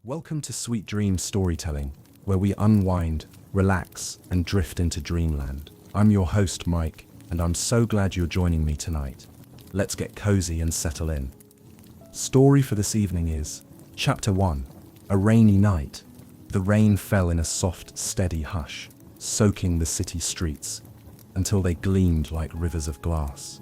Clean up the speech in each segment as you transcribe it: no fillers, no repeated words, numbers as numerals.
Welcome to Sweet Dreams Storytelling, where we unwind, relax, and drift into dreamland. I'm your host, Mike, and I'm so glad you're joining me tonight. Let's get cozy and settle in. Story for this evening is Chapter 1, A Rainy Night. The rain fell in a soft, steady hush, soaking the city streets until they gleamed like rivers of glass.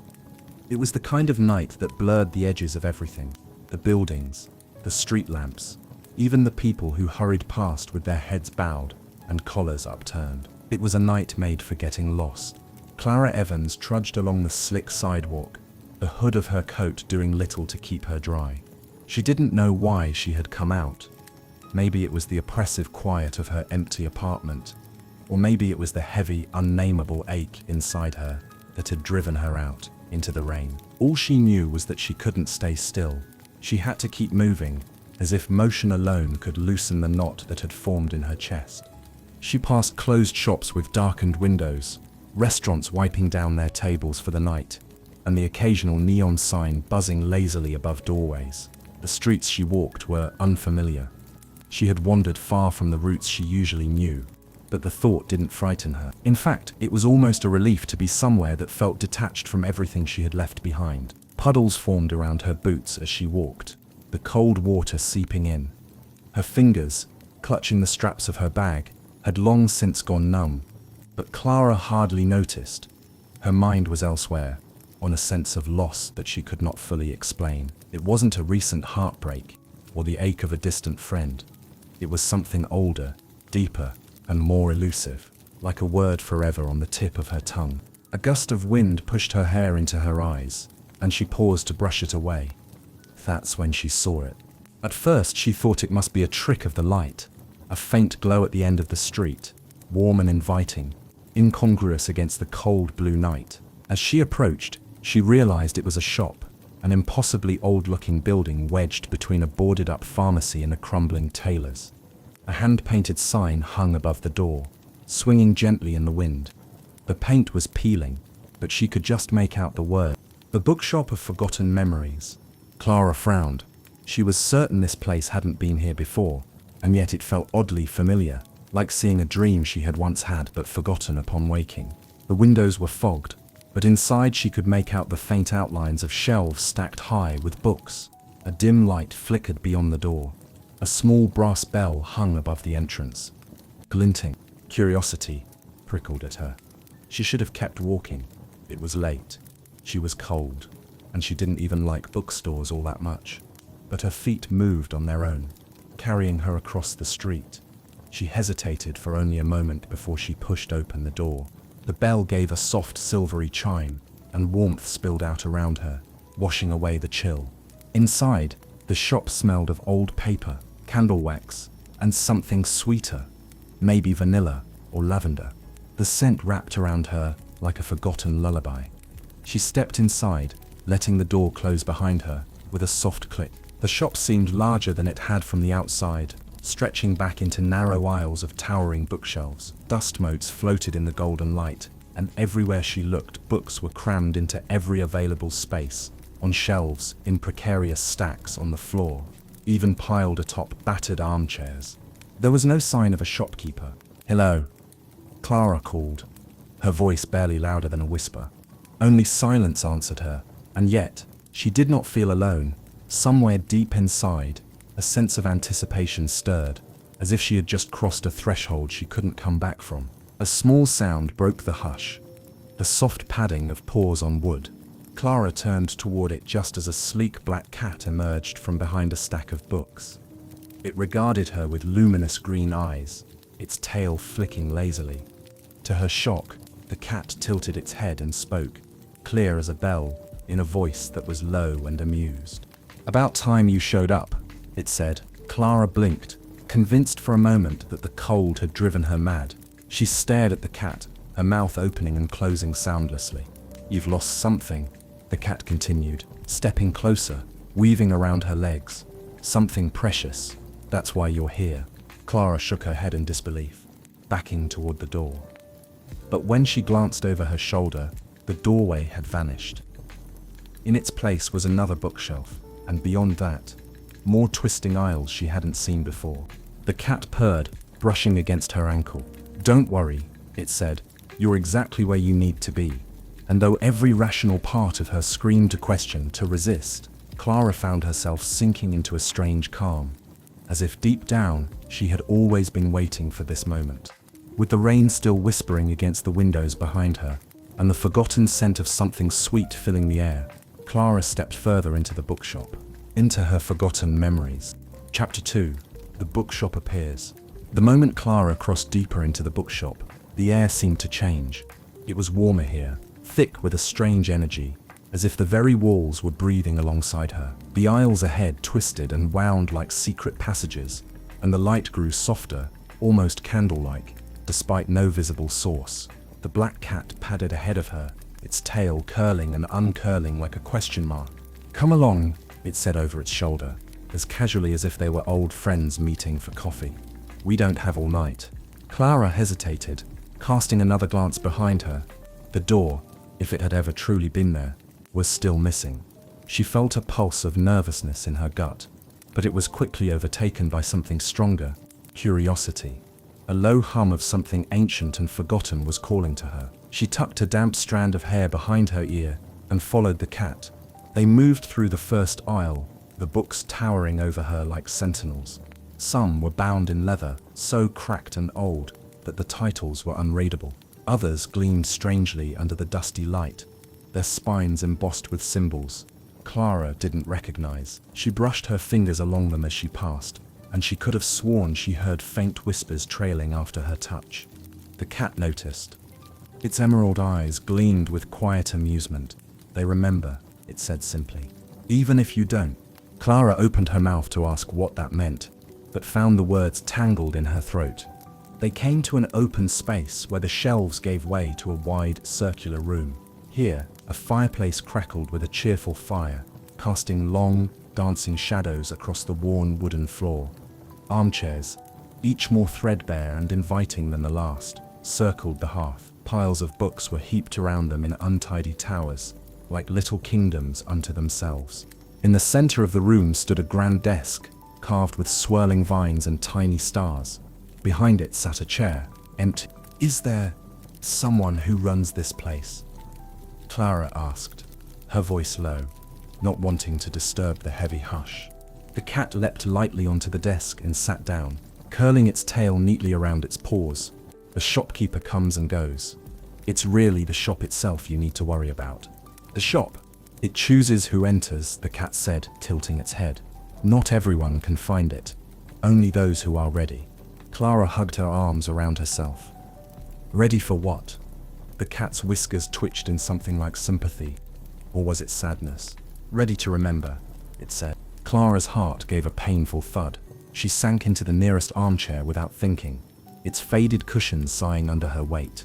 It was the kind of night that blurred the edges of everything, the buildings, the street lamps, even the people who hurried past with their heads bowed and collars upturned. It was a night made for getting lost. Clara Evans trudged along the slick sidewalk, the hood of her coat doing little to keep her dry. She didn't know why she had come out. Maybe it was the oppressive quiet of her empty apartment, or maybe it was the heavy, unnameable ache inside her that had driven her out into the rain. All she knew was that she couldn't stay still. She had to keep moving, as if motion alone could loosen the knot that had formed in her chest. She passed closed shops with darkened windows, restaurants wiping down their tables for the night, and the occasional neon sign buzzing lazily above doorways. The streets she walked were unfamiliar. She had wandered far from the routes she usually knew, but the thought didn't frighten her. In fact, it was almost a relief to be somewhere that felt detached from everything she had left behind. Puddles formed around her boots as she walked, the cold water seeping in. Her fingers, clutching the straps of her bag, had long since gone numb, but Clara hardly noticed. Her mind was elsewhere, on a sense of loss that she could not fully explain. It wasn't a recent heartbreak or the ache of a distant friend. It was something older, deeper, and more elusive, like a word forever on the tip of her tongue. A gust of wind pushed her hair into her eyes, and she paused to brush it away. That's when she saw it. At first she thought it must be a trick of the light, a faint glow at the end of the street, warm and inviting, incongruous against the cold blue night. As she approached, she realized it was a shop, an impossibly old-looking building wedged between a boarded-up pharmacy and a crumbling tailor's. A hand-painted sign hung above the door, swinging gently in the wind. The paint was peeling, but she could just make out the word, "The Bookshop of Forgotten Memories." Clara frowned. She was certain this place hadn't been here before, and yet it felt oddly familiar, like seeing a dream she had once had but forgotten upon waking. The windows were fogged, but inside she could make out the faint outlines of shelves stacked high with books. A dim light flickered beyond the door. A small brass bell hung above the entrance, glinting. Curiosity prickled at her. She should have kept walking. It was late. She was cold, and she didn't even like bookstores all that much. But her feet moved on their own, carrying her across the street. She hesitated for only a moment before she pushed open the door. The bell gave a soft silvery chime, and warmth spilled out around her, washing away the chill. Inside, the shop smelled of old paper, candle wax, and something sweeter, maybe vanilla or lavender. The scent wrapped around her like a forgotten lullaby. She stepped inside, letting the door close behind her with a soft click. The shop seemed larger than it had from the outside, stretching back into narrow aisles of towering bookshelves. Dust motes floated in the golden light, and everywhere she looked, books were crammed into every available space, on shelves, in precarious stacks on the floor, even piled atop battered armchairs. There was no sign of a shopkeeper. "Hello," Clara called, her voice barely louder than a whisper. Only silence answered her, and yet, she did not feel alone. Somewhere deep inside, a sense of anticipation stirred, as if she had just crossed a threshold she couldn't come back from. A small sound broke the hush, the soft padding of paws on wood. Clara turned toward it just as a sleek black cat emerged from behind a stack of books. It regarded her with luminous green eyes, its tail flicking lazily. To her shock, the cat tilted its head and spoke, clear as a bell, in a voice that was low and amused. "About time you showed up," it said. Clara blinked, convinced for a moment that the cold had driven her mad. She stared at the cat, her mouth opening and closing soundlessly. "You've lost something," the cat continued, stepping closer, weaving around her legs. "Something precious. That's why you're here." Clara shook her head in disbelief, backing toward the door. But when she glanced over her shoulder, the doorway had vanished. In its place was another bookshelf, and beyond that, more twisting aisles she hadn't seen before. The cat purred, brushing against her ankle. "Don't worry," it said. "You're exactly where you need to be." And though every rational part of her screamed to question, to resist, Clara found herself sinking into a strange calm, as if deep down she had always been waiting for this moment. With the rain still whispering against the windows behind her, and the forgotten scent of something sweet filling the air, Clara stepped further into the bookshop, into her forgotten memories. Chapter 2. The bookshop appears. The moment Clara crossed deeper into the bookshop, the air seemed to change. It was warmer here, thick with a strange energy, as if the very walls were breathing alongside her. The aisles ahead twisted and wound like secret passages, and the light grew softer, almost candle-like, despite no visible source. The black cat padded ahead of her, its tail curling and uncurling like a question mark. "Come along," it said over its shoulder, as casually as if they were old friends meeting for coffee. "We don't have all night." Clara hesitated, casting another glance behind her. The door, if it had ever truly been there, was still missing. She felt a pulse of nervousness in her gut, but it was quickly overtaken by something stronger: curiosity. A low hum of something ancient and forgotten was calling to her. She tucked a damp strand of hair behind her ear and followed the cat. They moved through the first aisle, the books towering over her like sentinels. Some were bound in leather, so cracked and old that the titles were unreadable. Others gleamed strangely under the dusty light, their spines embossed with symbols Clara didn't recognize. She brushed her fingers along them as she passed, and she could have sworn she heard faint whispers trailing after her touch. The cat noticed. Its emerald eyes gleamed with quiet amusement. "They remember," it said simply. "Even if you don't." Clara opened her mouth to ask what that meant, but found the words tangled in her throat. They came to an open space where the shelves gave way to a wide, circular room. Here, a fireplace crackled with a cheerful fire, casting long, dancing shadows across the worn wooden floor. Armchairs, each more threadbare and inviting than the last, circled the hearth. Piles of books were heaped around them in untidy towers, like little kingdoms unto themselves. In the center of the room stood a grand desk, carved with swirling vines and tiny stars. Behind it sat a chair, empty. "Is there someone who runs this place?" Clara asked, her voice low, not wanting to disturb the heavy hush. The cat leapt lightly onto the desk and sat down, curling its tail neatly around its paws. "The shopkeeper comes and goes. It's really the shop itself you need to worry about." "The shop? It chooses who enters," the cat said, tilting its head. "Not everyone can find it. Only those who are ready." Clara hugged her arms around herself. "Ready for what?" The cat's whiskers twitched in something like sympathy, or was it sadness? "Ready to remember," it said. Clara's heart gave a painful thud. She sank into the nearest armchair without thinking, its faded cushions sighing under her weight.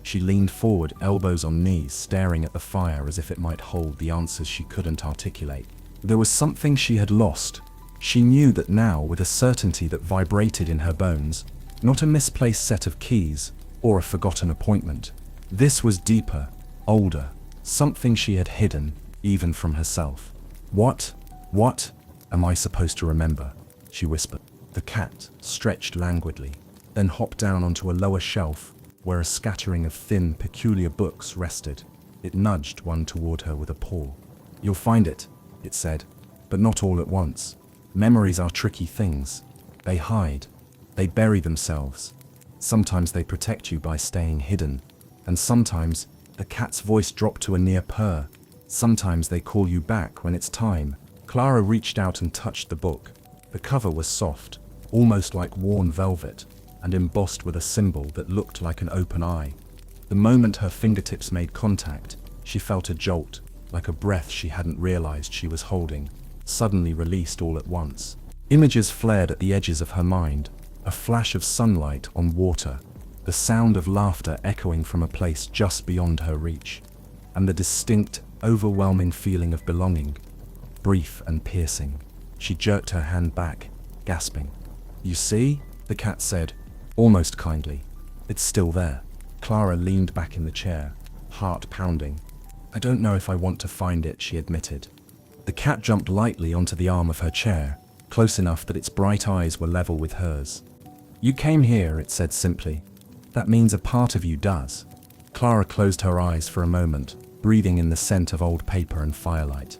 She leaned forward, elbows on knees, staring at the fire as if it might hold the answers she couldn't articulate. There was something she had lost. She knew that now with a certainty that vibrated in her bones, not a misplaced set of keys or a forgotten appointment. This was deeper, older, something she had hidden, even from herself. What am I supposed to remember?" she whispered. The cat stretched languidly, then hopped down onto a lower shelf where a scattering of thin, peculiar books rested. It nudged one toward her with a paw. "You'll find it," it said, "but not all at once. Memories are tricky things. They hide. They bury themselves. Sometimes they protect you by staying hidden. And sometimes," the cat's voice dropped to a near purr, "sometimes they call you back when it's time." Clara reached out and touched the book. The cover was soft, almost like worn velvet, and embossed with a symbol that looked like an open eye. The moment her fingertips made contact, she felt a jolt, like a breath she hadn't realized she was holding, suddenly released all at once. Images flared at the edges of her mind, a flash of sunlight on water, the sound of laughter echoing from a place just beyond her reach, and the distinct, overwhelming feeling of belonging, brief and piercing. She jerked her hand back, gasping. "You see?" the cat said, almost kindly. "It's still there." Clara leaned back in the chair, heart pounding. "I don't know if I want to find it," she admitted. The cat jumped lightly onto the arm of her chair, close enough that its bright eyes were level with hers. "You came here," it said simply. "That means a part of you does." Clara closed her eyes for a moment, breathing in the scent of old paper and firelight.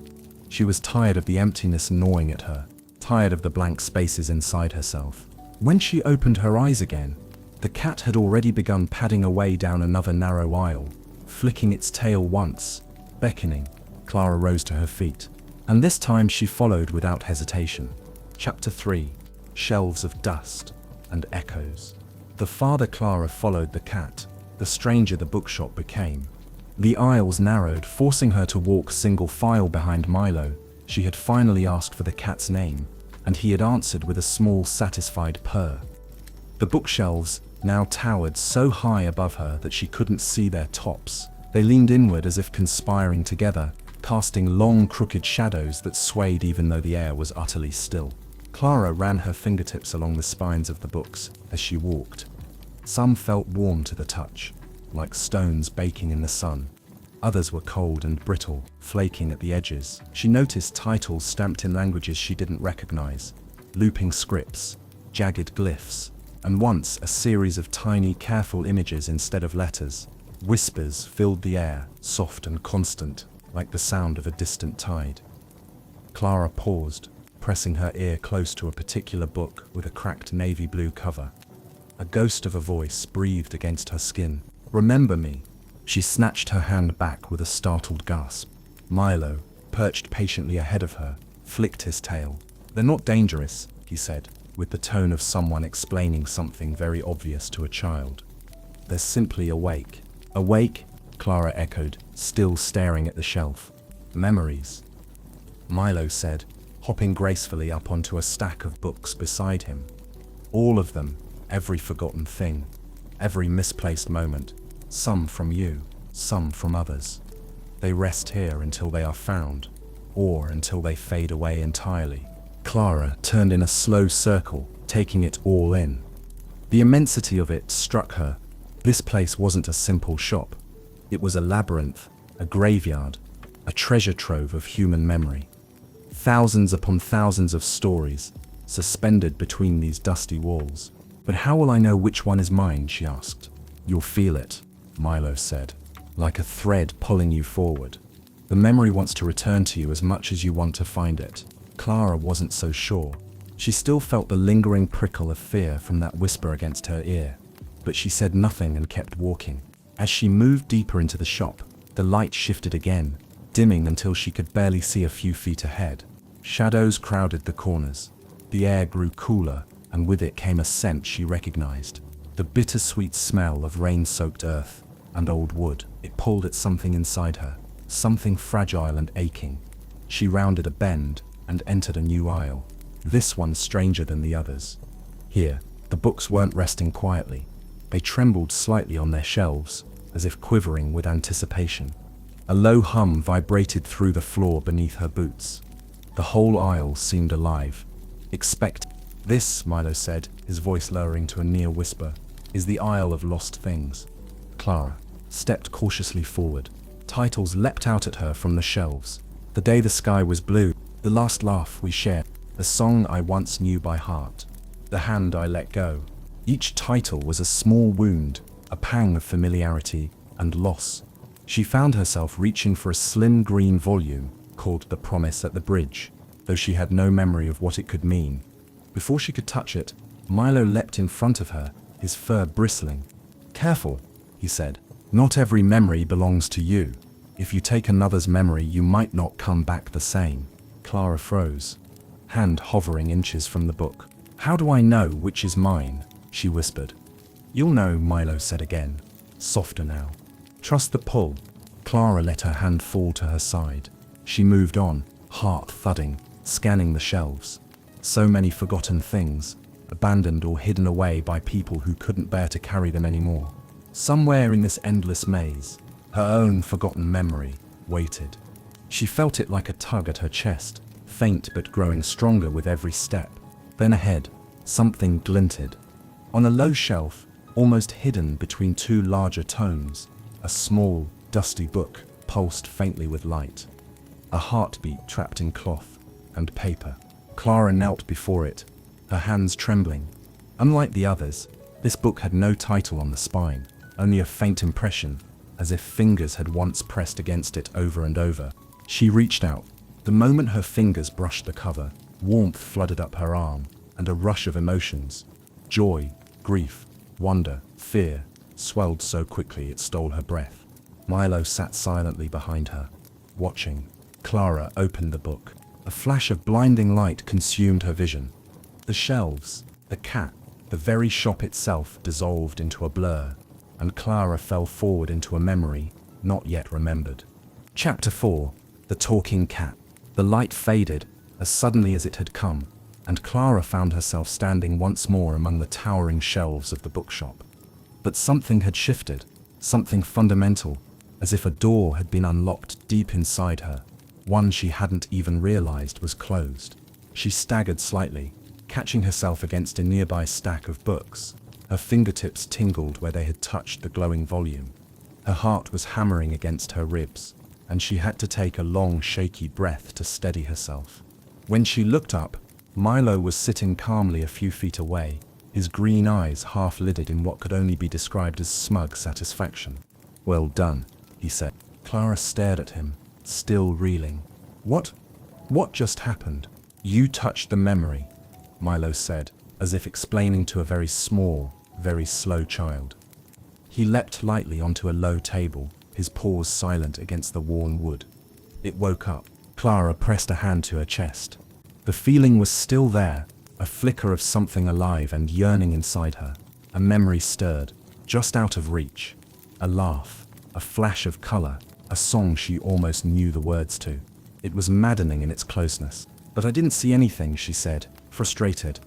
She was tired of the emptiness gnawing at her, tired of the blank spaces inside herself. When she opened her eyes again, the cat had already begun padding away down another narrow aisle, flicking its tail once, beckoning. Clara rose to her feet, and this time she followed without hesitation. Chapter 3: Shelves of Dust and Echoes. The farther Clara followed the cat, the stranger the bookshop became. The aisles narrowed, forcing her to walk single file behind Milo. She had finally asked for the cat's name, and he had answered with a small, satisfied purr. The bookshelves now towered so high above her that she couldn't see their tops. They leaned inward as if conspiring together, casting long, crooked shadows that swayed even though the air was utterly still. Clara ran her fingertips along the spines of the books as she walked. Some felt warm to the touch, like stones baking in the sun. Others were cold and brittle, flaking at the edges. She noticed titles stamped in languages she didn't recognize, looping scripts, jagged glyphs, and once a series of tiny, careful images instead of letters. Whispers filled the air, soft and constant, like the sound of a distant tide. Clara paused, pressing her ear close to a particular book with a cracked navy blue cover. A ghost of a voice breathed against her skin. "Remember me." She snatched her hand back with a startled gasp. Milo, perched patiently ahead of her, flicked his tail. "They're not dangerous," he said, with the tone of someone explaining something very obvious to a child. "They're simply awake." "Awake?" Clara echoed, still staring at the shelf. "Memories," Milo said, hopping gracefully up onto a stack of books beside him. "All of them, every forgotten thing, every misplaced moment, some from you, some from others. They rest here until they are found, or until they fade away entirely." Clara turned in a slow circle, taking it all in. The immensity of it struck her. This place wasn't a simple shop. It was a labyrinth, a graveyard, a treasure trove of human memory. Thousands upon thousands of stories, suspended between these dusty walls. "But how will I know which one is mine?" she asked. "You'll feel it," Milo said, "like a thread pulling you forward. The memory wants to return to you as much as you want to find it." Clara wasn't so sure. She still felt the lingering prickle of fear from that whisper against her ear. But she said nothing and kept walking. As she moved deeper into the shop, the light shifted again, dimming until she could barely see a few feet ahead. Shadows crowded the corners. The air grew cooler, and with it came a scent she recognized. The bittersweet smell of rain-soaked earth and old wood. It pulled at something inside her, something fragile and aching. She rounded a bend and entered a new aisle, this one stranger than the others. Here, the books weren't resting quietly. They trembled slightly on their shelves, as if quivering with anticipation. A low hum vibrated through the floor beneath her boots. The whole aisle seemed alive. "Expect this," Milo said, his voice lowering to a near whisper, "is the aisle of lost things." Clara stepped cautiously forward. Titles leapt out at her from the shelves. "The Day the Sky Was Blue," "The Last Laugh We Shared," "The Song I Once Knew by Heart," "The Hand I Let Go." Each title was a small wound, a pang of familiarity and loss. She found herself reaching for a slim green volume called The Promise at the Bridge, though she had no memory of what it could mean. Before she could touch it, Milo leapt in front of her, his fur bristling. "Careful," he said. "Not every memory belongs to you. If you take another's memory, you might not come back the same." Clara froze, hand hovering inches from the book. "How do I know which is mine?" she whispered. "You'll know," Milo said again, softer now. "Trust the pull." Clara let her hand fall to her side. She moved on, heart thudding, scanning the shelves. So many forgotten things, abandoned or hidden away by people who couldn't bear to carry them anymore. Somewhere in this endless maze, her own forgotten memory waited. She felt it like a tug at her chest, faint but growing stronger with every step. Then ahead, something glinted. On a low shelf, almost hidden between two larger tomes, a small, dusty book pulsed faintly with light. A heartbeat trapped in cloth and paper. Clara knelt before it, her hands trembling. Unlike the others, this book had no title on the spine, only a faint impression, as if fingers had once pressed against it over and over. She reached out. The moment her fingers brushed the cover, warmth flooded up her arm, and a rush of emotions, joy, grief, wonder, fear, swelled so quickly it stole her breath. Milo sat silently behind her, watching. Clara opened the book. A flash of blinding light consumed her vision. The shelves, the cat, the very shop itself dissolved into a blur, and Clara fell forward into a memory not yet remembered. Chapter 4. The Talking Cat. The light faded as suddenly as it had come, and Clara found herself standing once more among the towering shelves of the bookshop. But something had shifted, something fundamental, as if a door had been unlocked deep inside her, one she hadn't even realized was closed. She staggered slightly, catching herself against a nearby stack of books. Her fingertips tingled where they had touched the glowing volume. Her heart was hammering against her ribs, and she had to take a long, shaky breath to steady herself. When she looked up, Milo was sitting calmly a few feet away, his green eyes half-lidded in what could only be described as smug satisfaction. "Well done," he said. Clara stared at him, still reeling. What just happened?" "You touched the memory," Milo said, as if explaining to a very small, very slow child. He leapt lightly onto a low table, his paws silent against the worn wood. It woke up. Clara pressed a hand to her chest. The feeling was still there, a flicker of something alive and yearning inside her. A memory stirred, just out of reach. A laugh, a flash of color, a song she almost knew the words to. It was maddening in its closeness. "But I didn't see anything," she said, frustrated.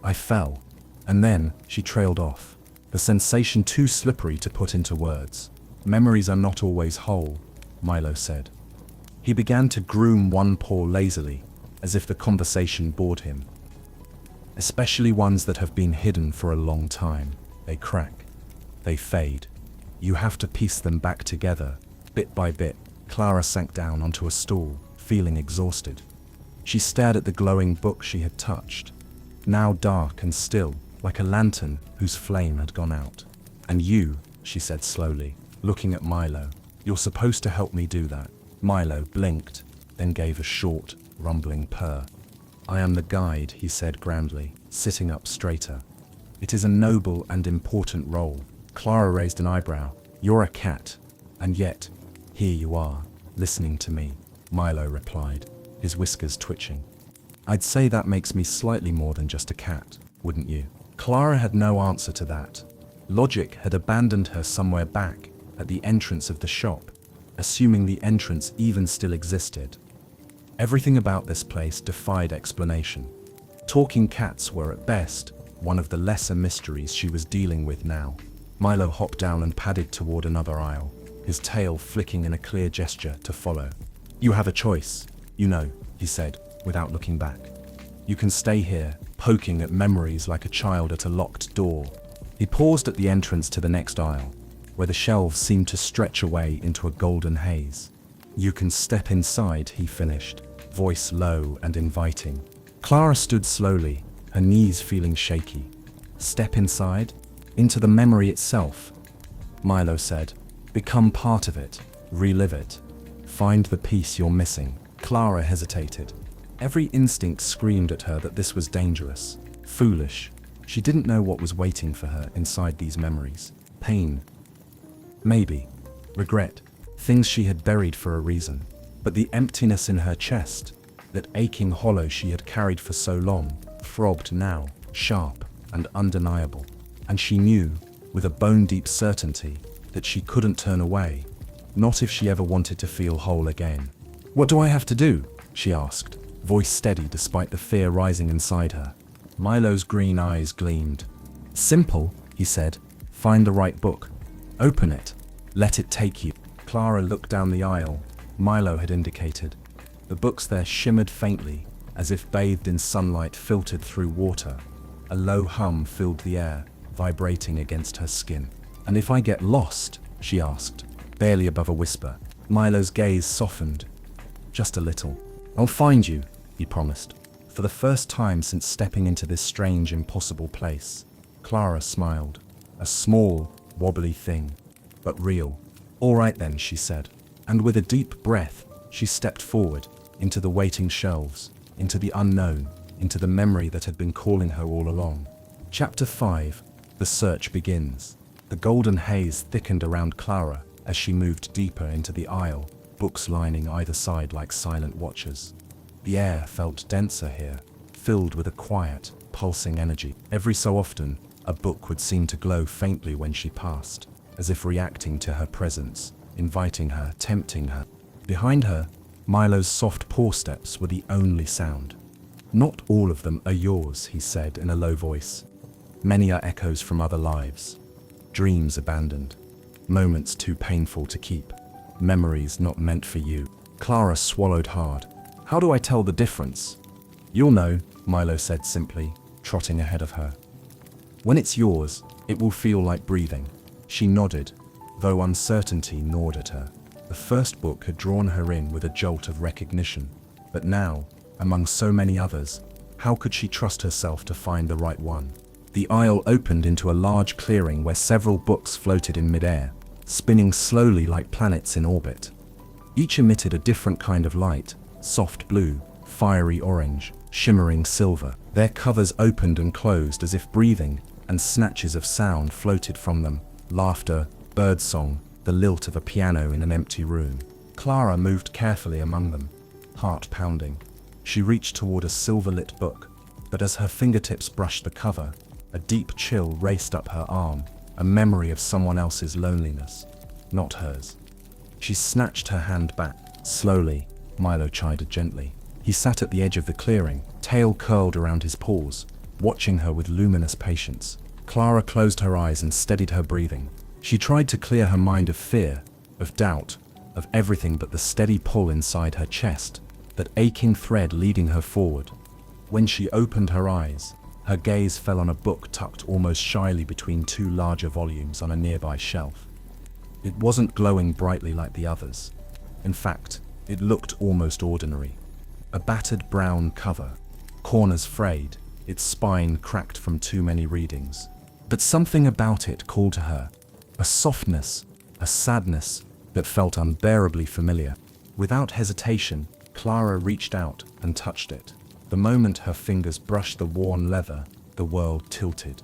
I fell." And then she trailed off, the sensation too slippery to put into words. "Memories are not always whole," Milo said. He began to groom one paw lazily, as if the conversation bored him. "Especially ones that have been hidden for a long time. They crack. They fade. You have to piece them back together, bit by bit." Clara sank down onto a stool, feeling exhausted. She stared at the glowing book she had touched, now dark and still, like a lantern whose flame had gone out. "And you," she said slowly, looking at Milo, "you're supposed to help me do that." Milo blinked, then gave a short, rumbling purr. "I am the guide," he said grandly, sitting up straighter. "It is a noble and important role." Clara raised an eyebrow. "You're a cat, and yet, here you are, listening to me," Milo replied, his whiskers twitching. "I'd say that makes me slightly more than just a cat, wouldn't you?" Clara had no answer to that. Logic had abandoned her somewhere back at the entrance of the shop, assuming the entrance even still existed. Everything about this place defied explanation. Talking cats were at best one of the lesser mysteries she was dealing with now. Milo hopped down and padded toward another aisle, his tail flicking in a clear gesture to follow. "You have a choice, you know," he said, without looking back. "You can stay here, poking at memories like a child at a locked door." He paused at the entrance to the next aisle, where the shelves seemed to stretch away into a golden haze. "You can step inside," he finished, voice low and inviting. Clara stood slowly, her knees feeling shaky. "Step inside? Into the memory itself," Milo said. "Become part of it, relive it. Find the piece you're missing." Clara hesitated. Every instinct screamed at her that this was dangerous, foolish. She didn't know what was waiting for her inside these memories. Pain. Maybe. Regret. Things she had buried for a reason. But the emptiness in her chest, that aching hollow she had carried for so long, throbbed now, sharp and undeniable. And she knew, with a bone-deep certainty, that she couldn't turn away, not if she ever wanted to feel whole again. "What do I have to do?" she asked, voice steady despite the fear rising inside her. Milo's green eyes gleamed. "Simple," he said. "Find the right book. Open it. Let it take you." Clara looked down the aisle Milo had indicated. The books there shimmered faintly, as if bathed in sunlight filtered through water. A low hum filled the air, vibrating against her skin. "And if I get lost?" she asked, barely above a whisper. Milo's gaze softened. "Just a little." "I'll find you," he promised. For the first time since stepping into this strange, impossible place, Clara smiled. A small, wobbly thing, but real. "All right then," she said. And with a deep breath, she stepped forward, into the waiting shelves, into the unknown, into the memory that had been calling her all along. Chapter 5. The search begins. The golden haze thickened around Clara as she moved deeper into the aisle, books lining either side like silent watchers. The air felt denser here, filled with a quiet, pulsing energy. Every so often, a book would seem to glow faintly when she passed, as if reacting to her presence, inviting her, tempting her. Behind her, Milo's soft paw steps were the only sound. "Not all of them are yours," he said in a low voice. "Many are echoes from other lives. Dreams abandoned. Moments too painful to keep. Memories not meant for you." Clara swallowed hard. "How do I tell the difference?" "You'll know," Milo said simply, trotting ahead of her. "When it's yours, it will feel like breathing." She nodded, though uncertainty gnawed at her. The first book had drawn her in with a jolt of recognition, but now, among so many others, how could she trust herself to find the right one? The aisle opened into a large clearing where several books floated in midair, spinning slowly like planets in orbit. Each emitted a different kind of light, soft blue, fiery orange, shimmering silver. Their covers opened and closed as if breathing, and snatches of sound floated from them: laughter, birdsong, the lilt of a piano in an empty room. Clara moved carefully among them, heart pounding. She reached toward a silver-lit book, but as her fingertips brushed the cover, a deep chill raced up her arm, a memory of someone else's loneliness, not hers. She snatched her hand back. "Slowly," Milo chided gently. He sat at the edge of the clearing, tail curled around his paws, watching her with luminous patience. Clara closed her eyes and steadied her breathing. She tried to clear her mind of fear, of doubt, of everything but the steady pull inside her chest, that aching thread leading her forward. When she opened her eyes, her gaze fell on a book tucked almost shyly between two larger volumes on a nearby shelf. It wasn't glowing brightly like the others. In fact, it looked almost ordinary. A battered brown cover, corners frayed, its spine cracked from too many readings. But something about it called to her, a softness, a sadness that felt unbearably familiar. Without hesitation, Clara reached out and touched it. The moment her fingers brushed the worn leather, the world tilted.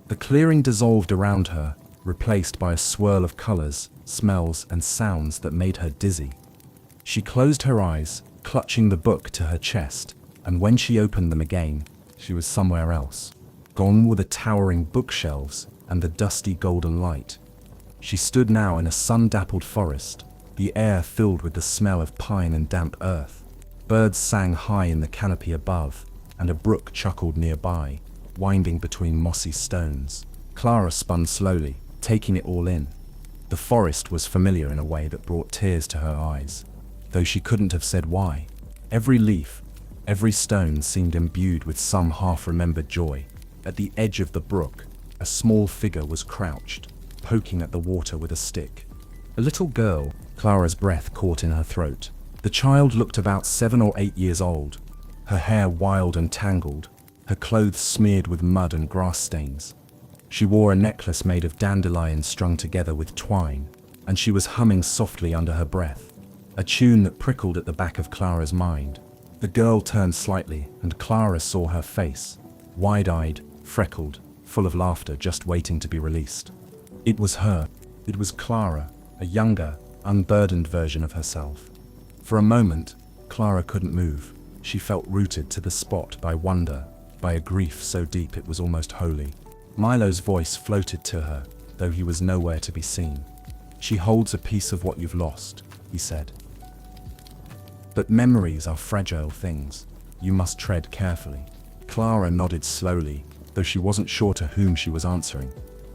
The clearing dissolved around her, replaced by a swirl of colors, smells, and sounds that made her dizzy. She closed her eyes, clutching the book to her chest, and when she opened them again, she was somewhere else. Gone were the towering bookshelves and the dusty golden light. She stood now in a sun-dappled forest, the air filled with the smell of pine and damp earth. Birds sang high in the canopy above, and a brook chuckled nearby, winding between mossy stones. Clara spun slowly, taking it all in. The forest was familiar in a way that brought tears to her eyes, though she couldn't have said why. Every leaf, every stone seemed imbued with some half-remembered joy. At the edge of the brook, a small figure was crouched, poking at the water with a stick. A little girl. Clara's breath caught in her throat. The child looked about 7 or 8 years old, her hair wild and tangled, her clothes smeared with mud and grass stains. She wore a necklace made of dandelions strung together with twine, and she was humming softly under her breath, a tune that prickled at the back of Clara's mind. The girl turned slightly, and Clara saw her face, wide-eyed, freckled, full of laughter just waiting to be released. It was her. It was Clara, a younger, unburdened version of herself. For a moment, Clara couldn't move. She felt rooted to the spot by wonder, by a grief so deep it was almost holy. Milo's voice floated to her, though he was nowhere to be seen. "She holds a piece of what you've lost," he said. "But memories are fragile things. You must tread carefully." Clara nodded slowly, though she wasn't sure to whom she was answering.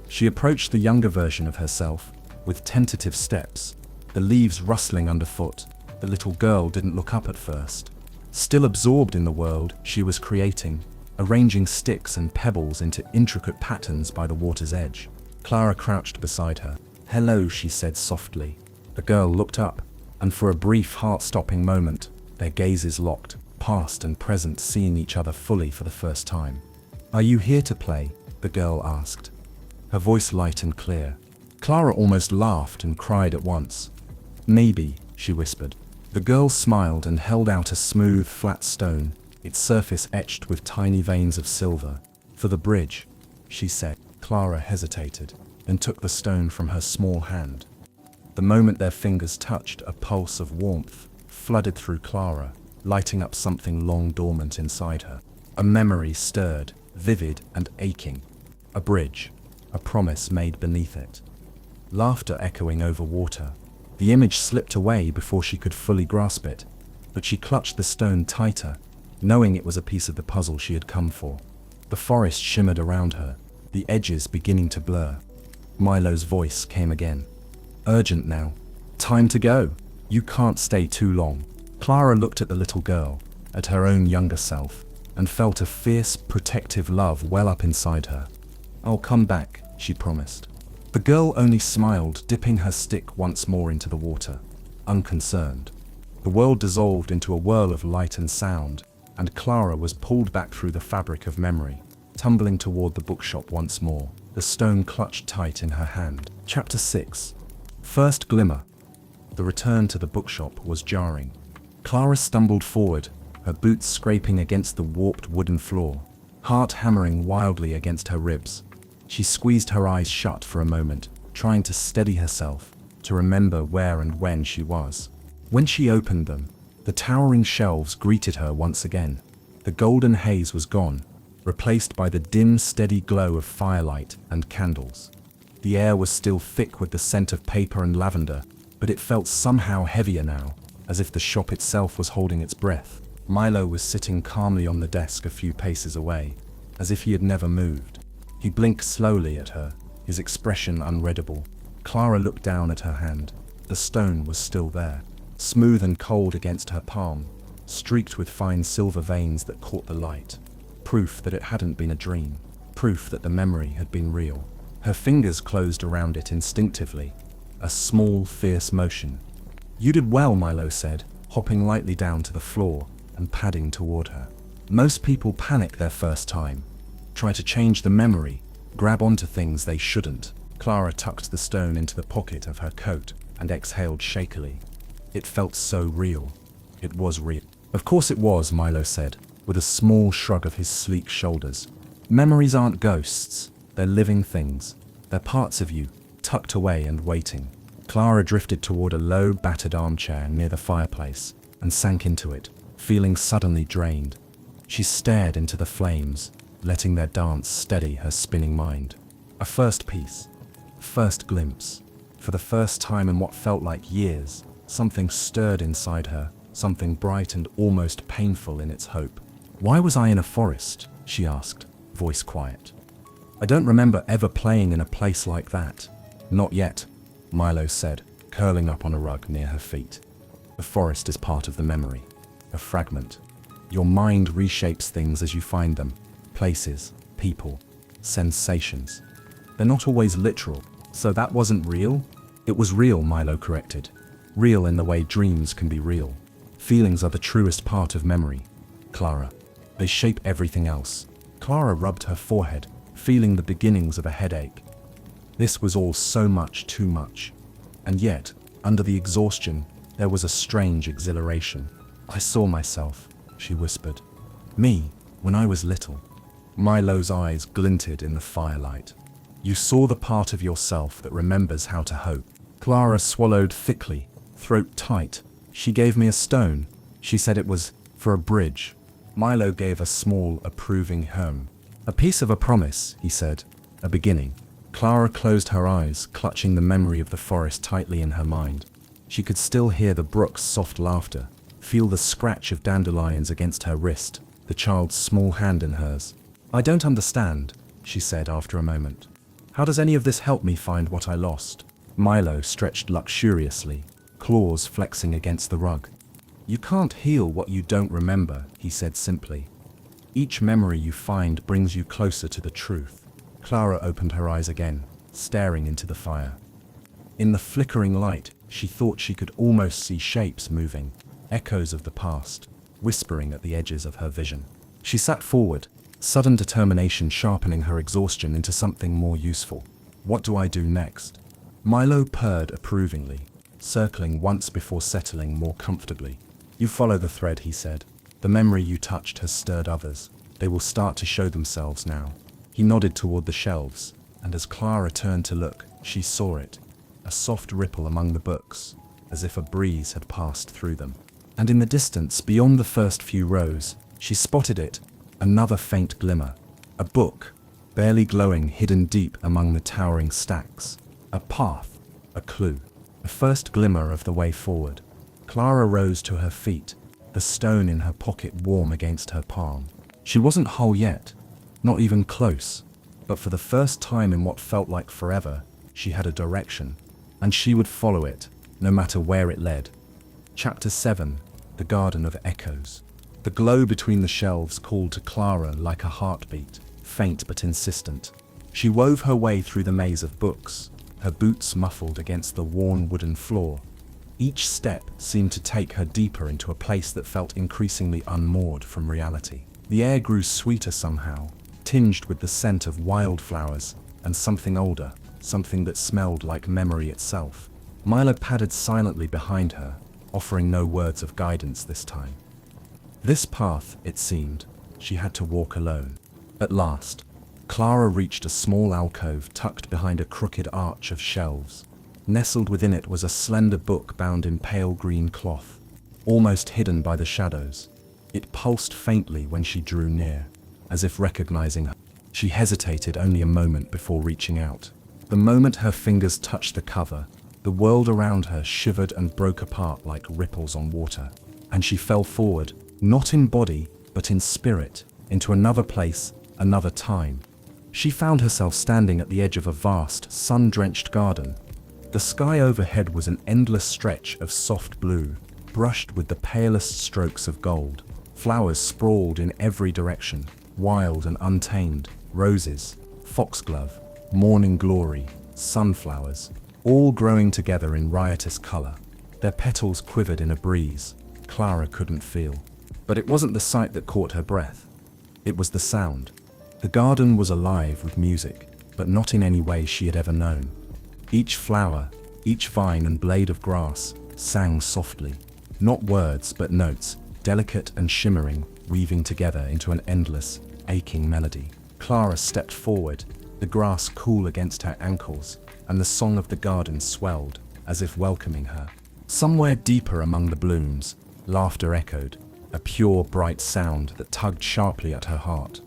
She approached the younger version of herself, with tentative steps, the leaves rustling underfoot. The little girl didn't look up at first. Still absorbed in the world she was creating, arranging sticks and pebbles into intricate patterns by the water's edge. Clara crouched beside her. "Hello," she said softly. The girl looked up, and for a brief heart-stopping moment, their gazes locked. past and present seeing each other fully for the first time. "Are you here to play?" the girl asked, her voice light and clear. Clara almost laughed and cried at once. "Maybe," she whispered. The girl smiled and held out a smooth, flat stone, its surface etched with tiny veins of silver. "For the bridge," she said. Clara hesitated and took the stone from her small hand. The moment their fingers touched, a pulse of warmth flooded through Clara, lighting up something long dormant inside her. A memory stirred, vivid and aching. A bridge, a promise made beneath it. Laughter echoing over water. The image slipped away before she could fully grasp it, but she clutched the stone tighter, knowing it was a piece of the puzzle she had come for. The forest shimmered around her, the edges beginning to blur. Milo's voice came again. "Urgent now. Time to go. You can't stay too long." Clara looked at the little girl, at her own younger self, and felt a fierce, protective love well up inside her. "I'll come back," she promised. The girl only smiled, dipping her stick once more into the water, unconcerned. The world dissolved into a whirl of light and sound, and Clara was pulled back through the fabric of memory, tumbling toward the bookshop once more, the stone clutched tight in her hand. Chapter 6. First Glimmer. The return to the bookshop was jarring. Clara stumbled forward, her boots scraping against the warped wooden floor, heart hammering wildly against her ribs. She squeezed her eyes shut for a moment, trying to steady herself, to remember where and when she was. When she opened them, the towering shelves greeted her once again. The golden haze was gone, replaced by the dim, steady glow of firelight and candles. The air was still thick with the scent of paper and lavender, but it felt somehow heavier now, as if the shop itself was holding its breath. Milo was sitting calmly on the desk a few paces away, as if he had never moved. He blinked slowly at her, his expression unreadable. Clara looked down at her hand. The stone was still there, smooth and cold against her palm, streaked with fine silver veins that caught the light. Proof that it hadn't been a dream. Proof that the memory had been real. Her fingers closed around it instinctively, a small, fierce motion. "You did well," Milo said, hopping lightly down to the floor and padding toward her. Most people panic their first time, try to change the memory, grab onto things they shouldn't. Clara tucked the stone into the pocket of her coat and exhaled shakily. It felt so real. It was real. "Of course it was," Milo said, with a small shrug of his sleek shoulders. "Memories aren't ghosts. They're living things. They're parts of you, tucked away and waiting." Clara drifted toward a low, battered armchair near the fireplace and sank into it, feeling suddenly drained. She stared into the flames, letting their dance steady her spinning mind. A first piece. First glimpse. For the first time in what felt like years, something stirred inside her, something bright and almost painful in its hope. "Why was I in a forest?" she asked, voice quiet. "I don't remember ever playing in a place like that." "Not yet," Milo said, curling up on a rug near her feet. "The forest is part of the memory, a fragment. Your mind reshapes things as you find them. Places, people, sensations. They're not always literal." "So that wasn't real?" "It was real," Milo corrected. "Real in the way dreams can be real. Feelings are the truest part of memory, Clara. They shape everything else." Clara rubbed her forehead, feeling the beginnings of a headache. This was all so much too much. And yet, under the exhaustion, there was a strange exhilaration. "I saw myself," she whispered. "Me, when I was little." Milo's eyes glinted in the firelight. "You saw the part of yourself that remembers how to hope." Clara swallowed thickly, throat tight. "She gave me a stone. She said it was for a bridge." Milo gave a small, approving hum. "A piece of a promise," he said. "A beginning." Clara closed her eyes, clutching the memory of the forest tightly in her mind. She could still hear the brook's soft laughter, feel the scratch of dandelions against her wrist, the child's small hand in hers. "I don't understand," she said after a moment. "How does any of this help me find what I lost?" Milo stretched luxuriously, claws flexing against the rug. "You can't heal what you don't remember," he said simply. "Each memory you find brings you closer to the truth." Clara opened her eyes again, staring into the fire. In the flickering light, she thought she could almost see shapes moving, echoes of the past. whispering at the edges of her vision. She sat forward, sudden determination sharpening her exhaustion into something more useful. What do I do next? Milo purred approvingly, circling once before settling more comfortably. You follow the thread, he said. The memory you touched has stirred others. They will start to show themselves now. He nodded toward the shelves, and as Clara turned to look, she saw it. A soft ripple among the books, as if a breeze had passed through them. And in the distance, beyond the first few rows, she spotted it, another faint glimmer. A book, barely glowing, hidden deep among the towering stacks. A path, a clue, the first glimmer of the way forward. Clara rose to her feet, the stone in her pocket warm against her palm. She wasn't whole yet, not even close, but for the first time in what felt like forever, she had a direction, and she would follow it, no matter where it led. Chapter 7. The Garden of Echoes. The glow between the shelves called to Clara like a heartbeat, faint but insistent. She wove her way through the maze of books, her boots muffled against the worn wooden floor. Each step seemed to take her deeper into a place that felt increasingly unmoored from reality. The air grew sweeter somehow, tinged with the scent of wildflowers and something older, something that smelled like memory itself. Milo padded silently behind her, offering no words of guidance this time. This path, it seemed, she had to walk alone. At last, Clara reached a small alcove tucked behind a crooked arch of shelves. Nestled within it was a slender book bound in pale green cloth, almost hidden by the shadows. It pulsed faintly when she drew near, as if recognizing her. She hesitated only a moment before reaching out. The moment her fingers touched the cover, the world around her shivered and broke apart like ripples on water, and she fell forward, not in body, but in spirit, into another place, another time. She found herself standing at the edge of a vast, sun-drenched garden. The sky overhead was an endless stretch of soft blue, brushed with the palest strokes of gold. Flowers sprawled in every direction, wild and untamed, roses, foxglove, morning glory, sunflowers, all growing together in riotous color. Their petals quivered in a breeze Clara couldn't feel. But it wasn't the sight that caught her breath. It was the sound. The garden was alive with music, but not in any way she had ever known. Each flower, each vine and blade of grass sang softly. Not words, but notes, delicate and shimmering, weaving together into an endless, aching melody. Clara stepped forward, the grass cool against her ankles, and the song of the garden swelled, as if welcoming her. Somewhere deeper among the blooms, laughter echoed, a pure, bright sound that tugged sharply at her heart.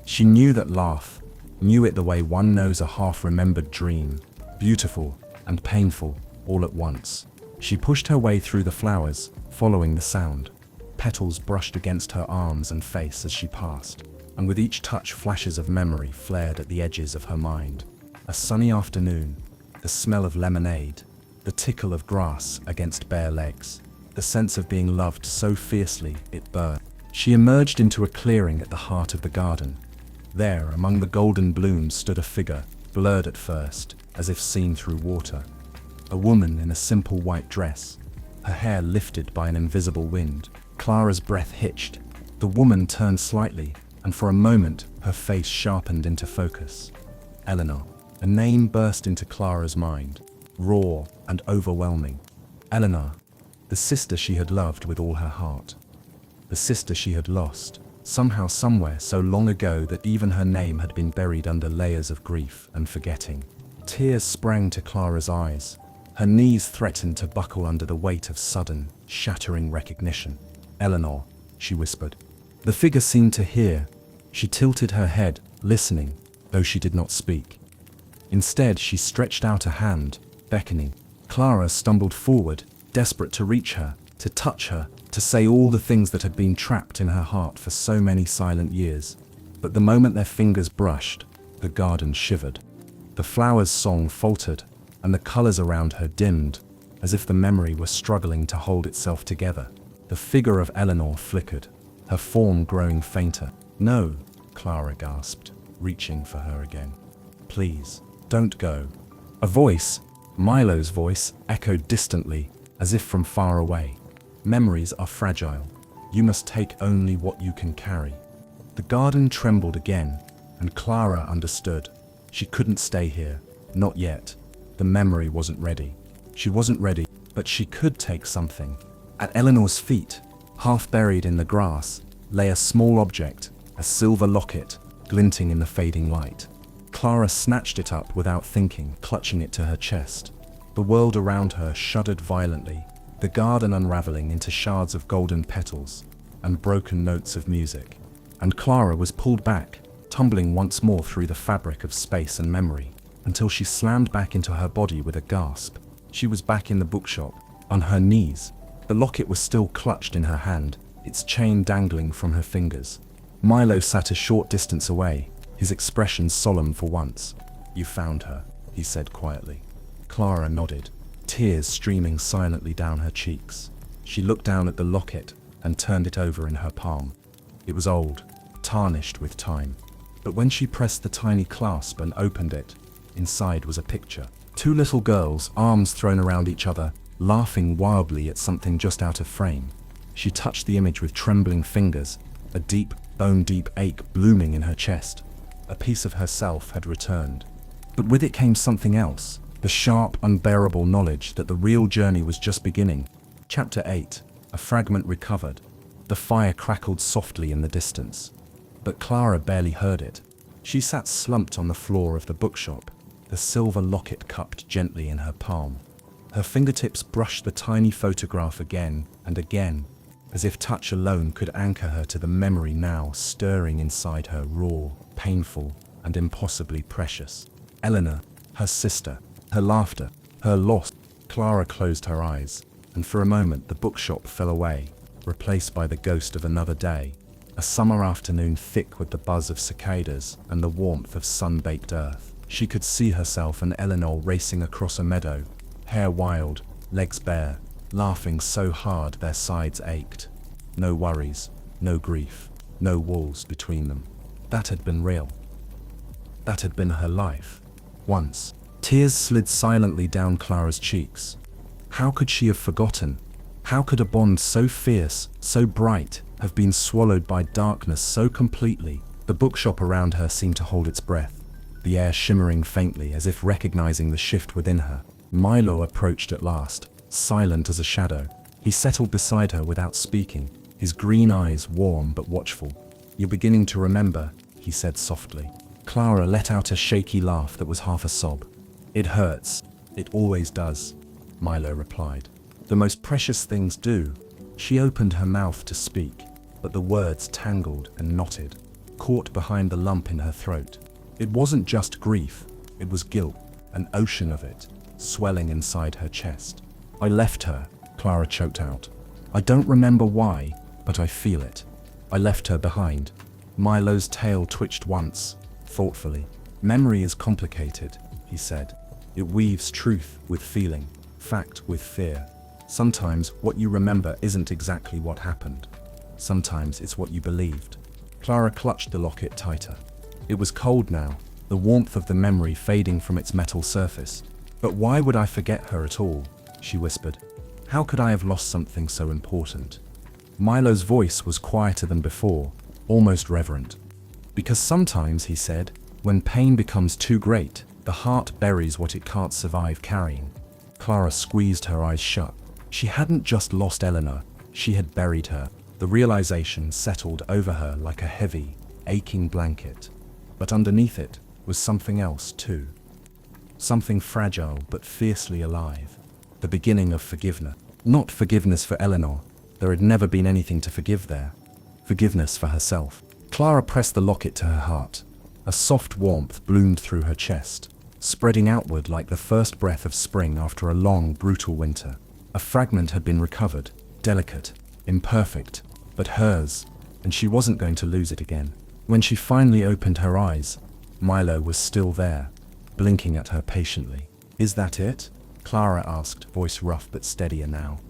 She knew that laugh, knew it the way one knows a half-remembered dream, beautiful and painful all at once. She pushed her way through the flowers, following the sound. Petals brushed against her arms and face as she passed, and with each touch flashes of memory flared at the edges of her mind. A sunny afternoon, the smell of lemonade, the tickle of grass against bare legs, the sense of being loved so fiercely it burned. She emerged into a clearing at the heart of the garden. There, among the golden blooms, stood a figure, blurred at first, as if seen through water. A woman in a simple white dress, her hair lifted by an invisible wind. Clara's breath hitched. The woman turned slightly, and for a moment, her face sharpened into focus. Eleanor. A name burst into Clara's mind, raw and overwhelming. Eleanor, the sister she had loved with all her heart. The sister she had lost, somehow somewhere so long ago that even her name had been buried under layers of grief and forgetting. Tears sprang to Clara's eyes. Her knees threatened to buckle under the weight of sudden, shattering recognition. Eleanor, she whispered. The figure seemed to hear. She tilted her head, listening, though she did not speak. Instead, she stretched out a hand, beckoning. Clara stumbled forward, desperate to reach her, to touch her, to say all the things that had been trapped in her heart for so many silent years. But the moment their fingers brushed, the garden shivered. The flowers' song faltered, and the colors around her dimmed, as if the memory were struggling to hold itself together. The figure of Eleanor flickered, her form growing fainter. No, Clara gasped, reaching for her again. Please, don't go. A voice, Milo's voice, echoed distantly, as if from far away. Memories are fragile. You must take only what you can carry. The garden trembled again, and Clara understood. She couldn't stay here. Not yet. The memory wasn't ready. She wasn't ready, but she could take something. At Eleanor's feet, half buried in the grass, lay a small object, a silver locket, glinting in the fading light. Clara snatched it up without thinking, clutching it to her chest. The world around her shuddered violently, the garden unraveling into shards of golden petals and broken notes of music. And Clara was pulled back, tumbling once more through the fabric of space and memory, until she slammed back into her body with a gasp. She was back in the bookshop, on her knees. The locket was still clutched in her hand, its chain dangling from her fingers. Milo sat a short distance away, his expression solemn for once. "You found her," he said quietly. Clara nodded, tears streaming silently down her cheeks. She looked down at the locket and turned it over in her palm. It was old, tarnished with time. But when she pressed the tiny clasp and opened it, inside was a picture. Two little girls, arms thrown around each other, laughing wildly at something just out of frame. She touched the image with trembling fingers, a deep, bone-deep ache blooming in her chest. A piece of herself had returned. But with it came something else, the sharp, unbearable knowledge that the real journey was just beginning. Chapter 8. A fragment recovered. The fire crackled softly in the distance, but Clara barely heard it. She sat slumped on the floor of the bookshop, the silver locket cupped gently in her palm. Her fingertips brushed the tiny photograph again and again, as if touch alone could anchor her to the memory now stirring inside her, raw, painful, and impossibly precious. Eleanor, her sister, her laughter, her loss. Clara closed her eyes, and for a moment the bookshop fell away, replaced by the ghost of another day, a summer afternoon thick with the buzz of cicadas and the warmth of sun-baked earth. She could see herself and Eleanor racing across a meadow, hair wild, legs bare, laughing so hard their sides ached. No worries, no grief, no walls between them. That had been real. That had been her life. Once. Tears slid silently down Clara's cheeks. How could she have forgotten? How could a bond so fierce, so bright, have been swallowed by darkness so completely? The bookshop around her seemed to hold its breath, the air shimmering faintly as if recognizing the shift within her. Milo approached at last, silent as a shadow. He settled beside her without speaking, his green eyes warm but watchful. "You're beginning to remember," he said softly. Clara let out a shaky laugh that was half a sob. "It hurts. It always does," Milo replied. "The most precious things do." She opened her mouth to speak, but the words tangled and knotted, caught behind the lump in her throat. It wasn't just grief, it was guilt, an ocean of it, swelling inside her chest. "I left her," Clara choked out. "I don't remember why, but I feel it. I left her behind." Milo's tail twitched once, thoughtfully. "Memory is complicated," he said. "It weaves truth with feeling, fact with fear. Sometimes what you remember isn't exactly what happened. Sometimes it's what you believed." Clara clutched the locket tighter. It was cold now, the warmth of the memory fading from its metal surface. "But why would I forget her at all?" she whispered. "How could I have lost something so important?" Milo's voice was quieter than before, almost reverent. "Because sometimes," he said, "when pain becomes too great, the heart buries what it can't survive carrying." Clara squeezed her eyes shut. She hadn't just lost Eleanor, she had buried her. The realization settled over her like a heavy, aching blanket. But underneath it was something else too. Something fragile but fiercely alive. The beginning of forgiveness. Not forgiveness for Eleanor. There had never been anything to forgive there. Forgiveness for herself. Clara pressed the locket to her heart. A soft warmth bloomed through her chest, spreading outward like the first breath of spring after a long, brutal winter. A fragment had been recovered, delicate, imperfect, but hers, and she wasn't going to lose it again. When she finally opened her eyes, Milo was still there, blinking at her patiently. "Is that it?" Clara asked, voice rough but steadier now.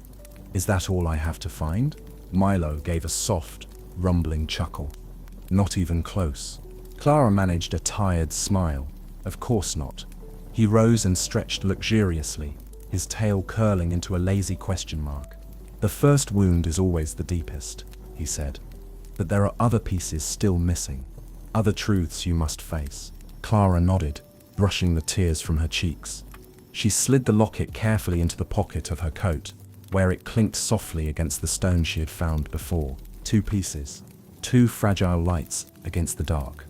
"Is that all I have to find?" Milo gave a soft, rumbling chuckle. "Not even close." Clara managed a tired smile. "Of course not." He rose and stretched luxuriously, his tail curling into a lazy question mark. "The first wound is always the deepest. he said. But there are other pieces still missing. Other truths you must face. Clara nodded, brushing the tears from her cheeks. She slid the locket carefully into the pocket of her coat, where it clinked softly against the stone she had found before. 2 pieces. 2 fragile lights against the dark.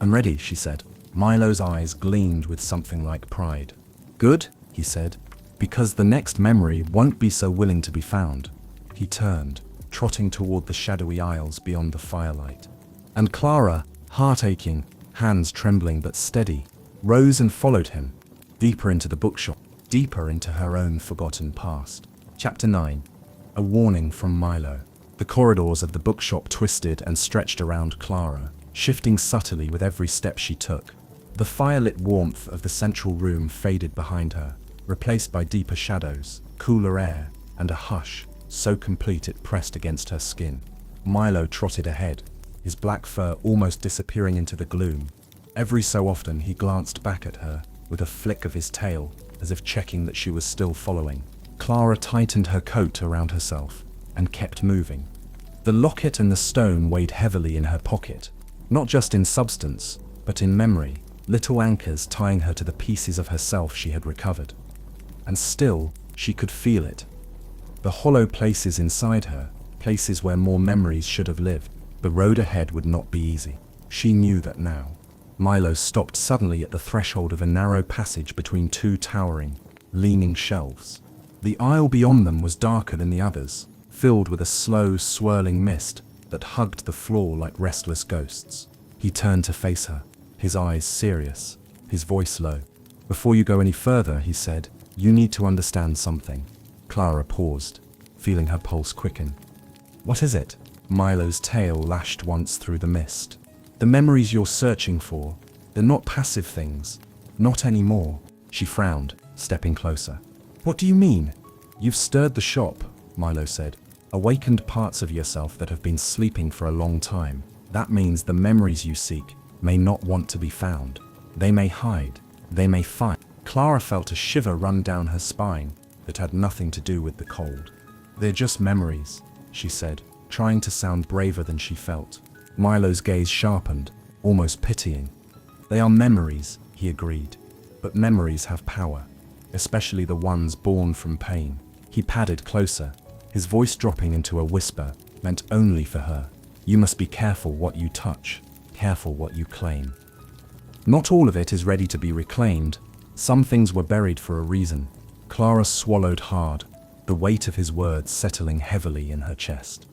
"I'm ready," she said. Milo's eyes gleamed with something like pride. "Good," he said, "because the next memory won't be so willing to be found." He turned, trotting toward the shadowy aisles beyond the firelight. And Clara, heart aching, hands trembling but steady, rose and followed him, deeper into the bookshop, deeper into her own forgotten past. Chapter 9. A warning from Milo. The corridors of the bookshop twisted and stretched around Clara, shifting subtly with every step she took. The firelit warmth of the central room faded behind her, replaced by deeper shadows, cooler air, and a hush so complete it pressed against her skin. Milo trotted ahead, his black fur almost disappearing into the gloom. Every so often he glanced back at her, with a flick of his tail, as if checking that she was still following. Clara tightened her coat around herself, and kept moving. The locket and the stone weighed heavily in her pocket, not just in substance, but in memory, little anchors tying her to the pieces of herself she had recovered. And still, she could feel it. The hollow places inside her, places where more memories should have lived. The road ahead would not be easy. She knew that now. Milo stopped suddenly at the threshold of a narrow passage between 2 towering, leaning shelves. The aisle beyond them was darker than the others, filled with a slow, swirling mist that hugged the floor like restless ghosts. He turned to face her, his eyes serious, his voice low. "Before you go any further," he said, "you need to understand something." Clara paused, feeling her pulse quicken. "What is it?" Milo's tail lashed once through the mist. "The memories you're searching for, they're not passive things. Not anymore." She frowned, stepping closer. "What do you mean?" "You've stirred the shop," Milo said. "Awakened parts of yourself that have been sleeping for a long time. That means the memories you seek may not want to be found. They may hide. They may fight." Clara felt a shiver run down her spine that had nothing to do with the cold. "They're just memories," she said, trying to sound braver than she felt. Milo's gaze sharpened, almost pitying. "They are memories," he agreed. "But memories have power, especially the ones born from pain." He padded closer, his voice dropping into a whisper meant only for her. "You must be careful what you touch, careful what you claim. Not all of it is ready to be reclaimed. Some things were buried for a reason." Clara swallowed hard, the weight of his words settling heavily in her chest.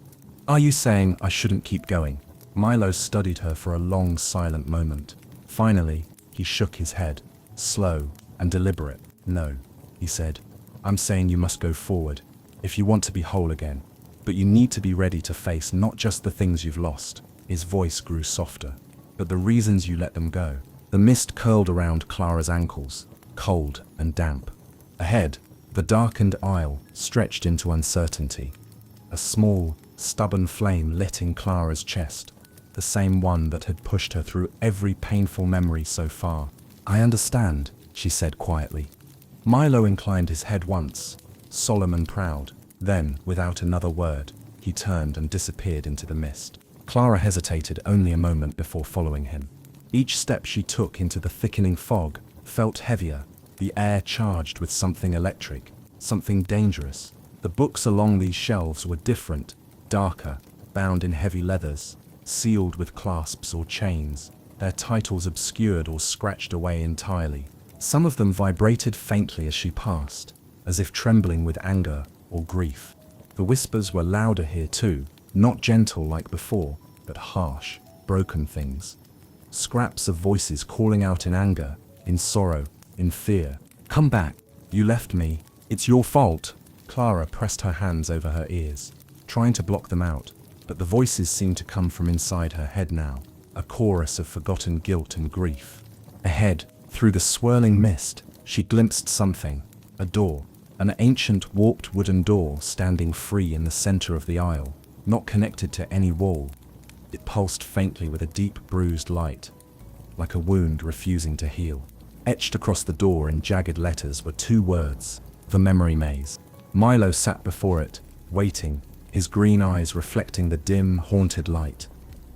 "Are you saying I shouldn't keep going?" Milo studied her for a long, silent moment. Finally, he shook his head, slow and deliberate. "No," he said. "I'm saying you must go forward, if you want to be whole again. But you need to be ready to face not just the things you've lost." His voice grew softer. "But the reasons you let them go." The mist curled around Clara's ankles, cold and damp. Ahead, the darkened aisle stretched into uncertainty. A small, stubborn flame lit in Clara's chest, the same one that had pushed her through every painful memory so far. "I understand," she said quietly. Milo inclined his head once, solemn and proud. Then, without another word, he turned and disappeared into the mist. Clara hesitated only a moment before following him. Each step she took into the thickening fog felt heavier, the air charged with something electric, something dangerous. The books along these shelves were different, darker, bound in heavy leathers, sealed with clasps or chains, their titles obscured or scratched away entirely. Some of them vibrated faintly as she passed, as if trembling with anger or grief. The whispers were louder here too, not gentle like before, but harsh, broken things. Scraps of voices calling out in anger, in sorrow, in fear. "Come back. You left me. It's your fault." Clara pressed her hands over her ears, trying to block them out, but the voices seemed to come from inside her head now, a chorus of forgotten guilt and grief. Ahead, through the swirling mist, she glimpsed something, a door, an ancient warped wooden door standing free in the center of the aisle, not connected to any wall. It pulsed faintly with a deep bruised light, like a wound refusing to heal. Etched across the door in jagged letters were 2 words, "The Memory Maze." Milo sat before it, waiting, his green eyes reflecting the dim, haunted light.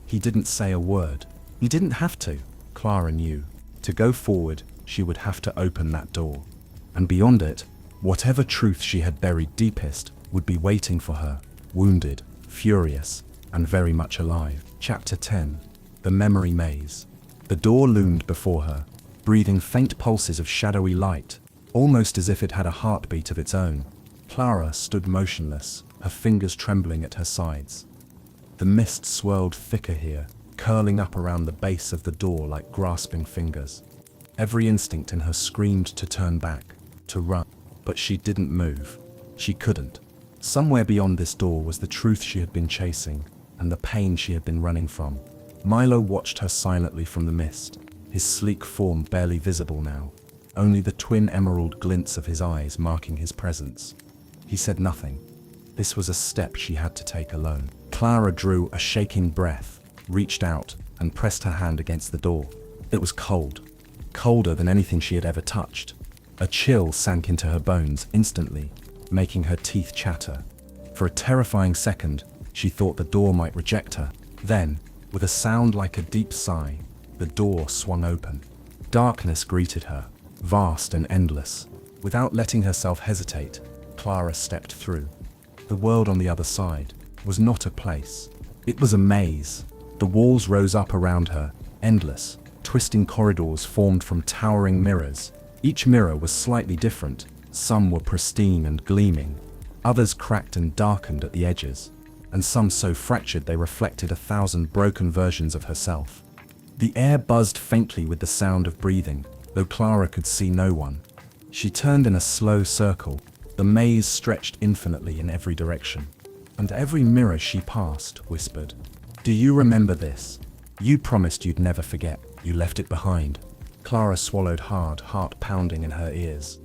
He didn't say a word. He didn't have to. Clara knew. To go forward, she would have to open that door. And beyond it, whatever truth she had buried deepest would be waiting for her, wounded, furious, and very much alive. Chapter 10. The Memory Maze. The door loomed before her, breathing faint pulses of shadowy light, almost as if it had a heartbeat of its own. Clara stood motionless, her fingers trembling at her sides. The mist swirled thicker here, curling up around the base of the door like grasping fingers. Every instinct in her screamed to turn back, to run, but she didn't move. She couldn't. Somewhere beyond this door was the truth she had been chasing, and the pain she had been running from. Milo watched her silently from the mist, his sleek form barely visible now, only the twin emerald glints of his eyes marking his presence. He said nothing. This was a step she had to take alone. Clara drew a shaking breath, reached out, and pressed her hand against the door. It was cold, colder than anything she had ever touched. A chill sank into her bones instantly, making her teeth chatter. For a terrifying second, she thought the door might reject her. Then, with a sound like a deep sigh, the door swung open. Darkness greeted her, vast and endless. Without letting herself hesitate, Clara stepped through. The world on the other side was not a place. It was a maze. The walls rose up around her, endless, twisting corridors formed from towering mirrors. Each mirror was slightly different. Some were pristine and gleaming, others cracked and darkened at the edges, and some so fractured they reflected 1,000 broken versions of herself. The air buzzed faintly with the sound of breathing, though Clara could see no one. She turned in a slow circle. The maze stretched infinitely in every direction, and every mirror she passed whispered, "Do you remember this? You promised you'd never forget. You left it behind." Clara swallowed hard, heart pounding in her ears.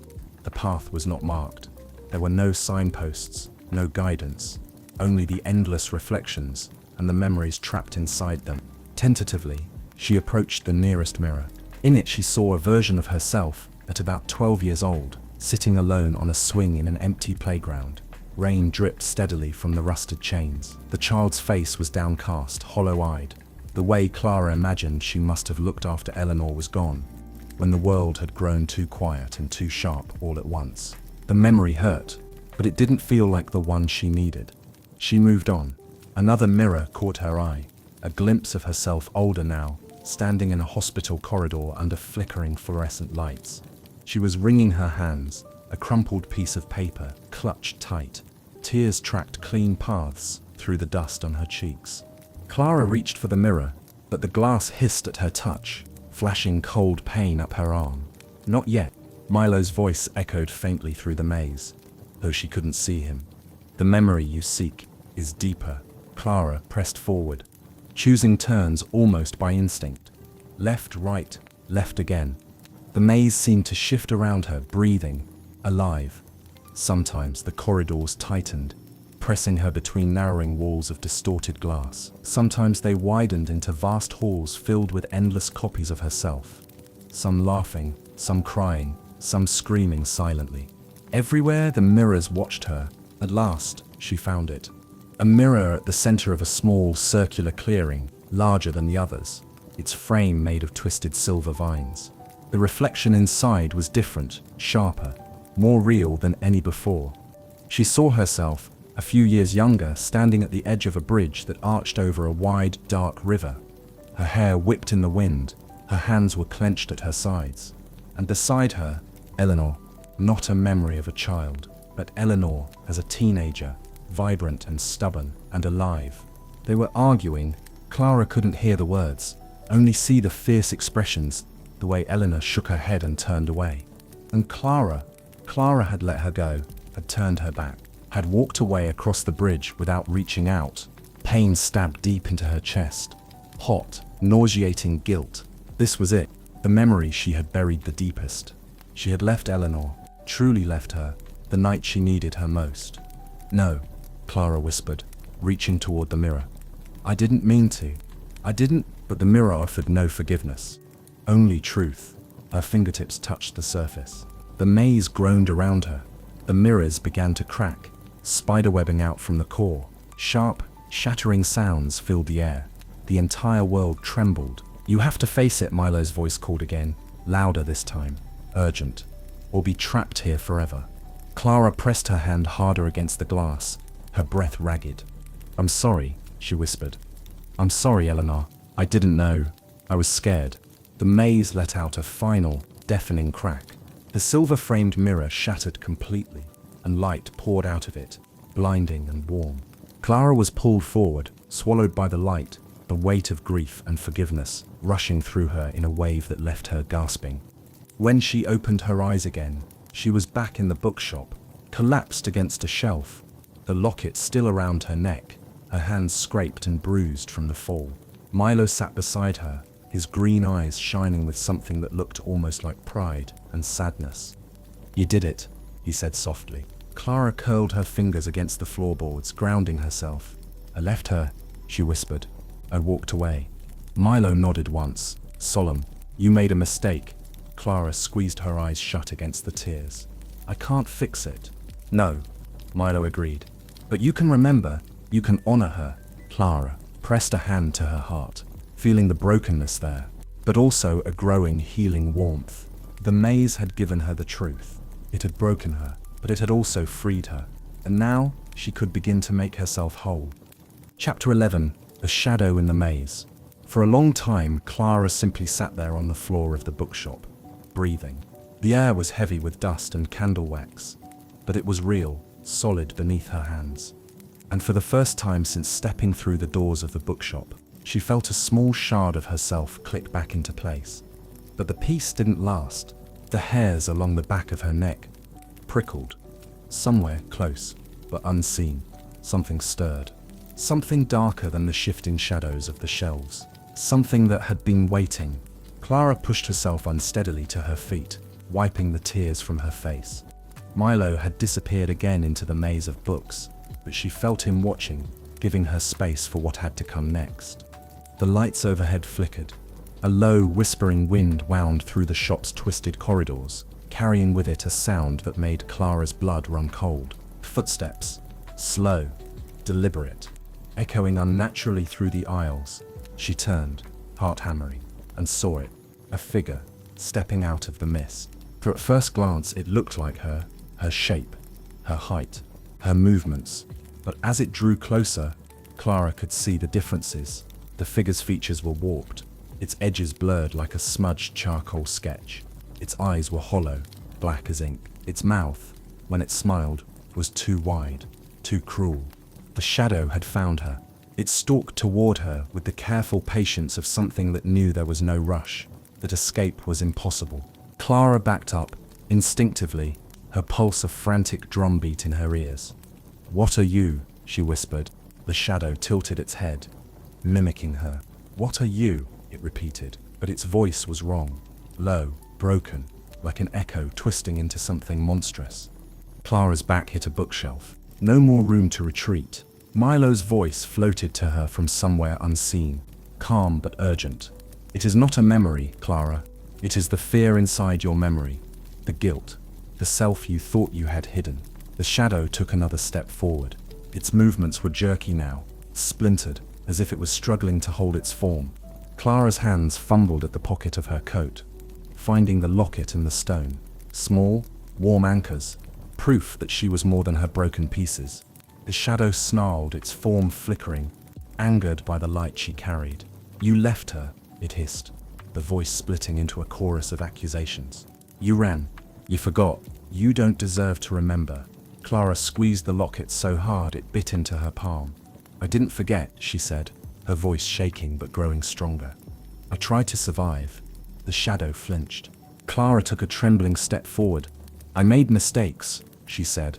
The path was not marked. There were no signposts, no guidance, only the endless reflections and the memories trapped inside them. Tentatively, she approached the nearest mirror. In it she saw a version of herself at about 12 years old, sitting alone on a swing in an empty playground. Rain dripped steadily from the rusted chains. The child's face was downcast, hollow-eyed. The way Clara imagined she must have looked after Eleanor was gone, when the world had grown too quiet and too sharp all at once. The memory hurt, but it didn't feel like the one she needed. She moved on. Another mirror caught her eye, a glimpse of herself older now, standing in a hospital corridor under flickering fluorescent lights. She was wringing her hands, a crumpled piece of paper clutched tight. Tears tracked clean paths through the dust on her cheeks. Clara reached for the mirror, but the glass hissed at her touch, flashing cold pain up her arm. "Not yet," Milo's voice echoed faintly through the maze, though she couldn't see him. "The memory you seek is deeper." Clara pressed forward, choosing turns almost by instinct. Left, right, left again. The maze seemed to shift around her, breathing, alive. Sometimes the corridors tightened, pressing her between narrowing walls of distorted glass. Sometimes they widened into vast halls filled with endless copies of herself. Some laughing, some crying, some screaming silently. Everywhere the mirrors watched her. At last, she found it. A mirror at the center of a small circular clearing, larger than the others, its frame made of twisted silver vines. The reflection inside was different, sharper, more real than any before. She saw herself, a few years younger, standing at the edge of a bridge that arched over a wide, dark river. Her hair whipped in the wind, her hands were clenched at her sides. And beside her, Eleanor, not a memory of a child, but Eleanor as a teenager, vibrant and stubborn and alive. They were arguing. Clara couldn't hear the words, only see the fierce expressions, the way Eleanor shook her head and turned away. And Clara had let her go, had turned her back, had walked away across the bridge without reaching out. Pain stabbed deep into her chest. Hot, nauseating guilt. This was it, the memory she had buried the deepest. She had left Eleanor, truly left her, the night she needed her most. "No," Clara whispered, reaching toward the mirror. "I didn't mean to. I didn't," but the mirror offered no forgiveness. Only truth. Her fingertips touched the surface. The maze groaned around her. The mirrors began to crack, spiderwebbing out from the core. Sharp, shattering sounds filled the air. The entire world trembled. "You have to face it," Milo's voice called again, louder this time, urgent, "or be trapped here forever." Clara pressed her hand harder against the glass, her breath ragged. "I'm sorry," she whispered. "I'm sorry, Eleanor. I didn't know. I was scared." The maze let out a final, deafening crack. The silver-framed mirror shattered completely, and light poured out of it, blinding and warm. Clara was pulled forward, swallowed by the light, the weight of grief and forgiveness rushing through her in a wave that left her gasping. When she opened her eyes again, she was back in the bookshop, collapsed against a shelf, the locket still around her neck, her hands scraped and bruised from the fall. Milo sat beside her, his green eyes shining with something that looked almost like pride and sadness. "You did it," he said softly. Clara curled her fingers against the floorboards, grounding herself. "I left her," she whispered. "I walked away." Milo nodded once, solemn. "You made a mistake." Clara squeezed her eyes shut against the tears. "I can't fix it." "No," Milo agreed. "But you can remember, you can honor her." Clara pressed a hand to her heart, feeling the brokenness there, but also a growing, healing warmth. The maze had given her the truth. It had broken her, but it had also freed her, and now she could begin to make herself whole. Chapter 11. The Shadow in the Maze. For a long time, Clara simply sat there on the floor of the bookshop, breathing. The air was heavy with dust and candle wax, but it was real, solid beneath her hands. And for the first time since stepping through the doors of the bookshop, she felt a small shard of herself click back into place. But the peace didn't last. The hairs along the back of her neck prickled. Somewhere close, but unseen, something stirred. Something darker than the shifting shadows of the shelves. Something that had been waiting. Clara pushed herself unsteadily to her feet, wiping the tears from her face. Milo had disappeared again into the maze of books, but she felt him watching, giving her space for what had to come next. The lights overhead flickered. A low, whispering wind wound through the shop's twisted corridors, carrying with it a sound that made Clara's blood run cold. Footsteps, slow, deliberate, echoing unnaturally through the aisles. She turned, heart hammering, and saw it, a figure, stepping out of the mist. For at first glance it looked like her shape, her height, her movements. But as it drew closer, Clara could see the differences. The figure's features were warped, its edges blurred like a smudged charcoal sketch. Its eyes were hollow, black as ink. Its mouth, when it smiled, was too wide, too cruel. The shadow had found her. It stalked toward her with the careful patience of something that knew there was no rush, that escape was impossible. Clara backed up, instinctively, her pulse a frantic drumbeat in her ears. "What are you?" she whispered. The shadow tilted its head, mimicking her. "What are you?" it repeated, but its voice was wrong, low, broken, like an echo twisting into something monstrous. Clara's back hit a bookshelf. No more room to retreat. Milo's voice floated to her from somewhere unseen, calm but urgent. "It is not a memory, Clara. It is the fear inside your memory, the guilt, the self you thought you had hidden." The shadow took another step forward. Its movements were jerky now, splintered, as if it was struggling to hold its form. Clara's hands fumbled at the pocket of her coat, finding the locket and the stone. Small, warm anchors, proof that she was more than her broken pieces. The shadow snarled, its form flickering, angered by the light she carried. "You left her," it hissed, the voice splitting into a chorus of accusations. "You ran. You forgot. You don't deserve to remember." Clara squeezed the locket so hard it bit into her palm. "I didn't forget," she said, her voice shaking but growing stronger. "I tried to survive." The shadow flinched. Clara took a trembling step forward. "I made mistakes," she said.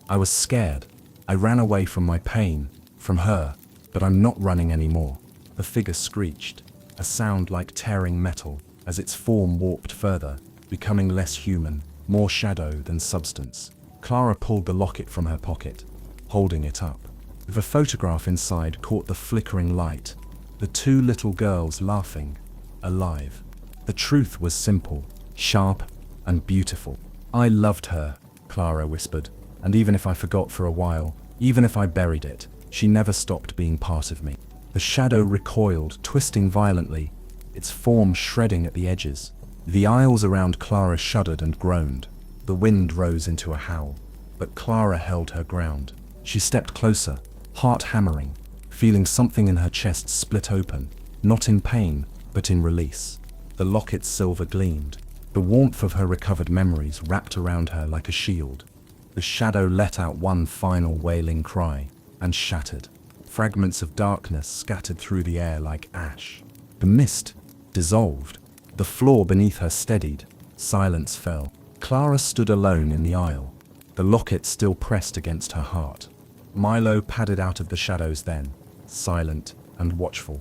"I was scared. I ran away from my pain, from her, but I'm not running anymore." The figure screeched, a sound like tearing metal, as its form warped further, becoming less human, more shadow than substance. Clara pulled the locket from her pocket, holding it up. The photograph inside caught the flickering light, the two little girls laughing, alive. The truth was simple, sharp, and beautiful. "I loved her," Clara whispered, "and even if I forgot for a while, even if I buried it, She never stopped being part of me. The shadow recoiled, twisting violently, its form shredding at the edges. The aisles around Clara shuddered and groaned. The wind rose into a howl, but Clara held her ground. She stepped closer, heart hammering, feeling something in her chest split open, not in pain, but in release. The locket's silver gleamed. The warmth of her recovered memories wrapped around her like a shield. The shadow let out one final wailing cry, and shattered. Fragments of darkness scattered through the air like ash. The mist dissolved. The floor beneath her steadied. Silence fell. Clara stood alone in the aisle, the locket still pressed against her heart. Milo padded out of the shadows then, silent and watchful.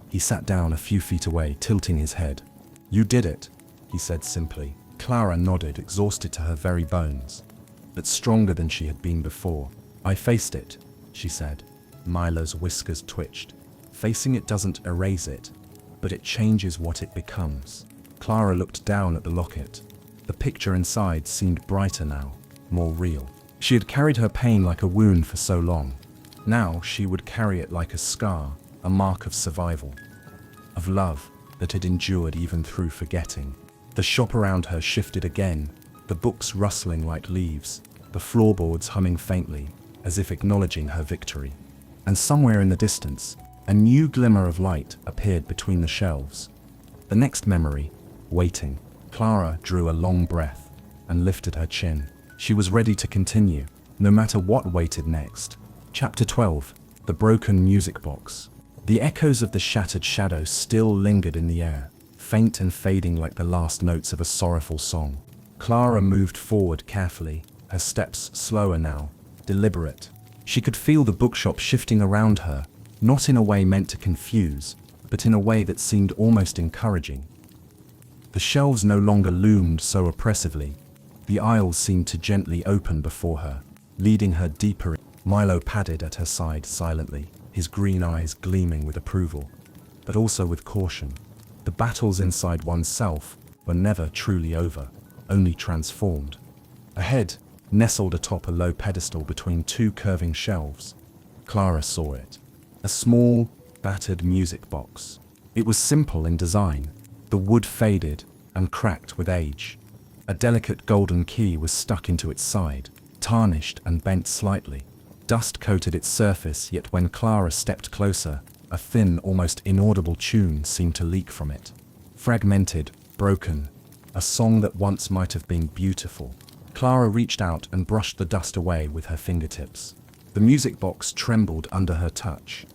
He sat down a few feet away, tilting his head. "You did it," he said simply. Clara nodded, exhausted to her very bones, but stronger than she had been before. "I faced it," she said. Milo's whiskers twitched. "Facing it doesn't erase it, but it changes what it becomes." Clara looked down at the locket. The picture inside seemed brighter now, more real. She had carried her pain like a wound for so long. Now she would carry it like a scar, a mark of survival, of love that had endured even through forgetting. The shop around her shifted again, the books rustling like leaves, the floorboards humming faintly, as if acknowledging her victory. And somewhere in the distance, a new glimmer of light appeared between the shelves. The next memory, waiting. Clara drew a long breath and lifted her chin. She was ready to continue, no matter what waited next. Chapter 12. The Broken Music Box. The echoes of the shattered shadow still lingered in the air, faint and fading like the last notes of a sorrowful song. Clara moved forward carefully, her steps slower now, deliberate. She could feel the bookshop shifting around her, not in a way meant to confuse, but in a way that seemed almost encouraging. The shelves no longer loomed so oppressively. The aisles seemed to gently open before her, leading her deeper. Milo padded at her side silently, his green eyes gleaming with approval, but also with caution. The battles inside oneself were never truly over, only transformed. Ahead, nestled atop a low pedestal between two curving shelves, Clara saw it. A small, battered music box. It was simple in design. The wood faded and cracked with age. A delicate golden key was stuck into its side, tarnished and bent slightly. Dust coated its surface, yet when Clara stepped closer, a thin, almost inaudible tune seemed to leak from it. Fragmented, broken, a song that once might have been beautiful. Clara reached out and brushed the dust away with her fingertips. The music box trembled under her touch.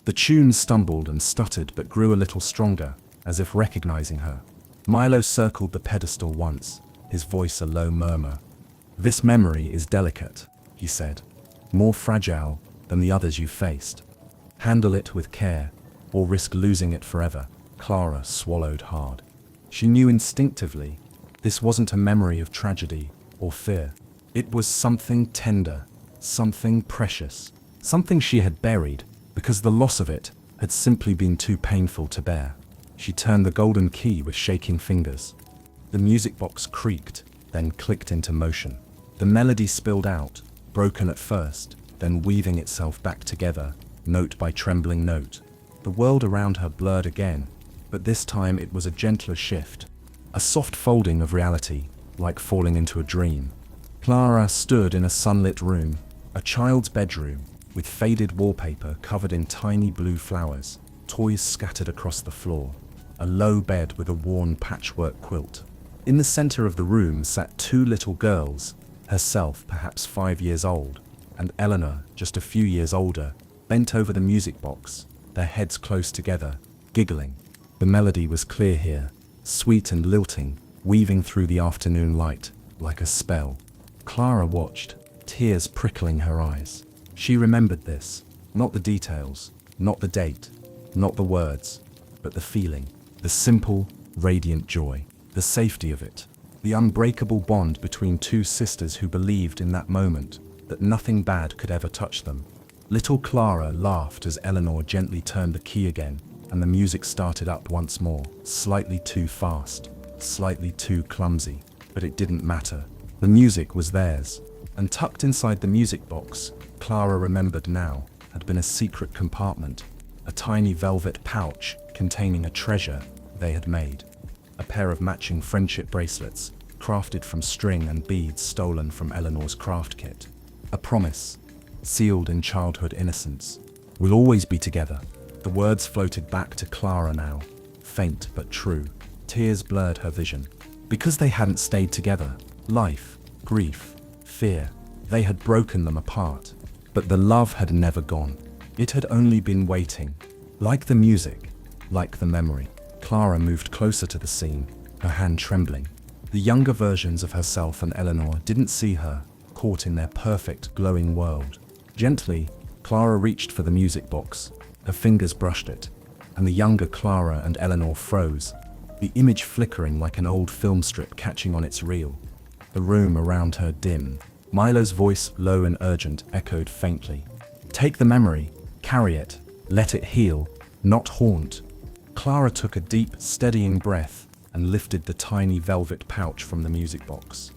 The tune stumbled and stuttered but grew a little stronger, as if recognizing her. Milo circled the pedestal once, his voice a low murmur. "This memory is delicate," he said. "More fragile than the others you faced. Handle it with care, or risk losing it forever." Clara swallowed hard. She knew instinctively this wasn't a memory of tragedy or fear. It was something tender, something precious, something she had buried because the loss of it had simply been too painful to bear. She turned the golden key with shaking fingers. The music box creaked, then clicked into motion. The melody spilled out, broken at first, then weaving itself back together, note by trembling note. The world around her blurred again, but this time it was a gentler shift, a soft folding of reality, like falling into a dream. Clara stood in a sunlit room, a child's bedroom, with faded wallpaper covered in tiny blue flowers, toys scattered across the floor, a low bed with a worn patchwork quilt. In the center of the room sat two little girls, herself perhaps 5 years old, and Eleanor, just a few years older, bent over the music box, their heads close together, giggling. The melody was clear here, sweet and lilting, weaving through the afternoon light, like a spell. Clara watched, tears prickling her eyes. She remembered this, not the details, not the date, not the words, but the feeling, the simple, radiant joy, the safety of it, the unbreakable bond between two sisters who believed in that moment that nothing bad could ever touch them. Little Clara laughed as Eleanor gently turned the key again, and the music started up once more, slightly too fast, slightly too clumsy, but it didn't matter. The music was theirs, and tucked inside the music box, Clara remembered now, had been a secret compartment, a tiny velvet pouch containing a treasure they had made. A pair of matching friendship bracelets, crafted from string and beads stolen from Eleanor's craft kit. A promise, sealed in childhood innocence. We'll always be together. The words floated back to Clara now, faint but true. Tears blurred her vision. Because they hadn't stayed together, life, grief, fear, they had broken them apart. But the love had never gone. It had only been waiting. Like the music, like the memory. Clara moved closer to the scene, her hand trembling. The younger versions of herself and Eleanor didn't see her, caught in their perfect, glowing world. Gently, Clara reached for the music box. Her fingers brushed it, and the younger Clara and Eleanor froze, the image flickering like an old film strip catching on its reel. The room around her dimmed. Milo's voice, low and urgent, echoed faintly. Take the memory, carry it, let it heal, not haunt. Clara took a deep, steadying breath and lifted the tiny velvet pouch from the music box.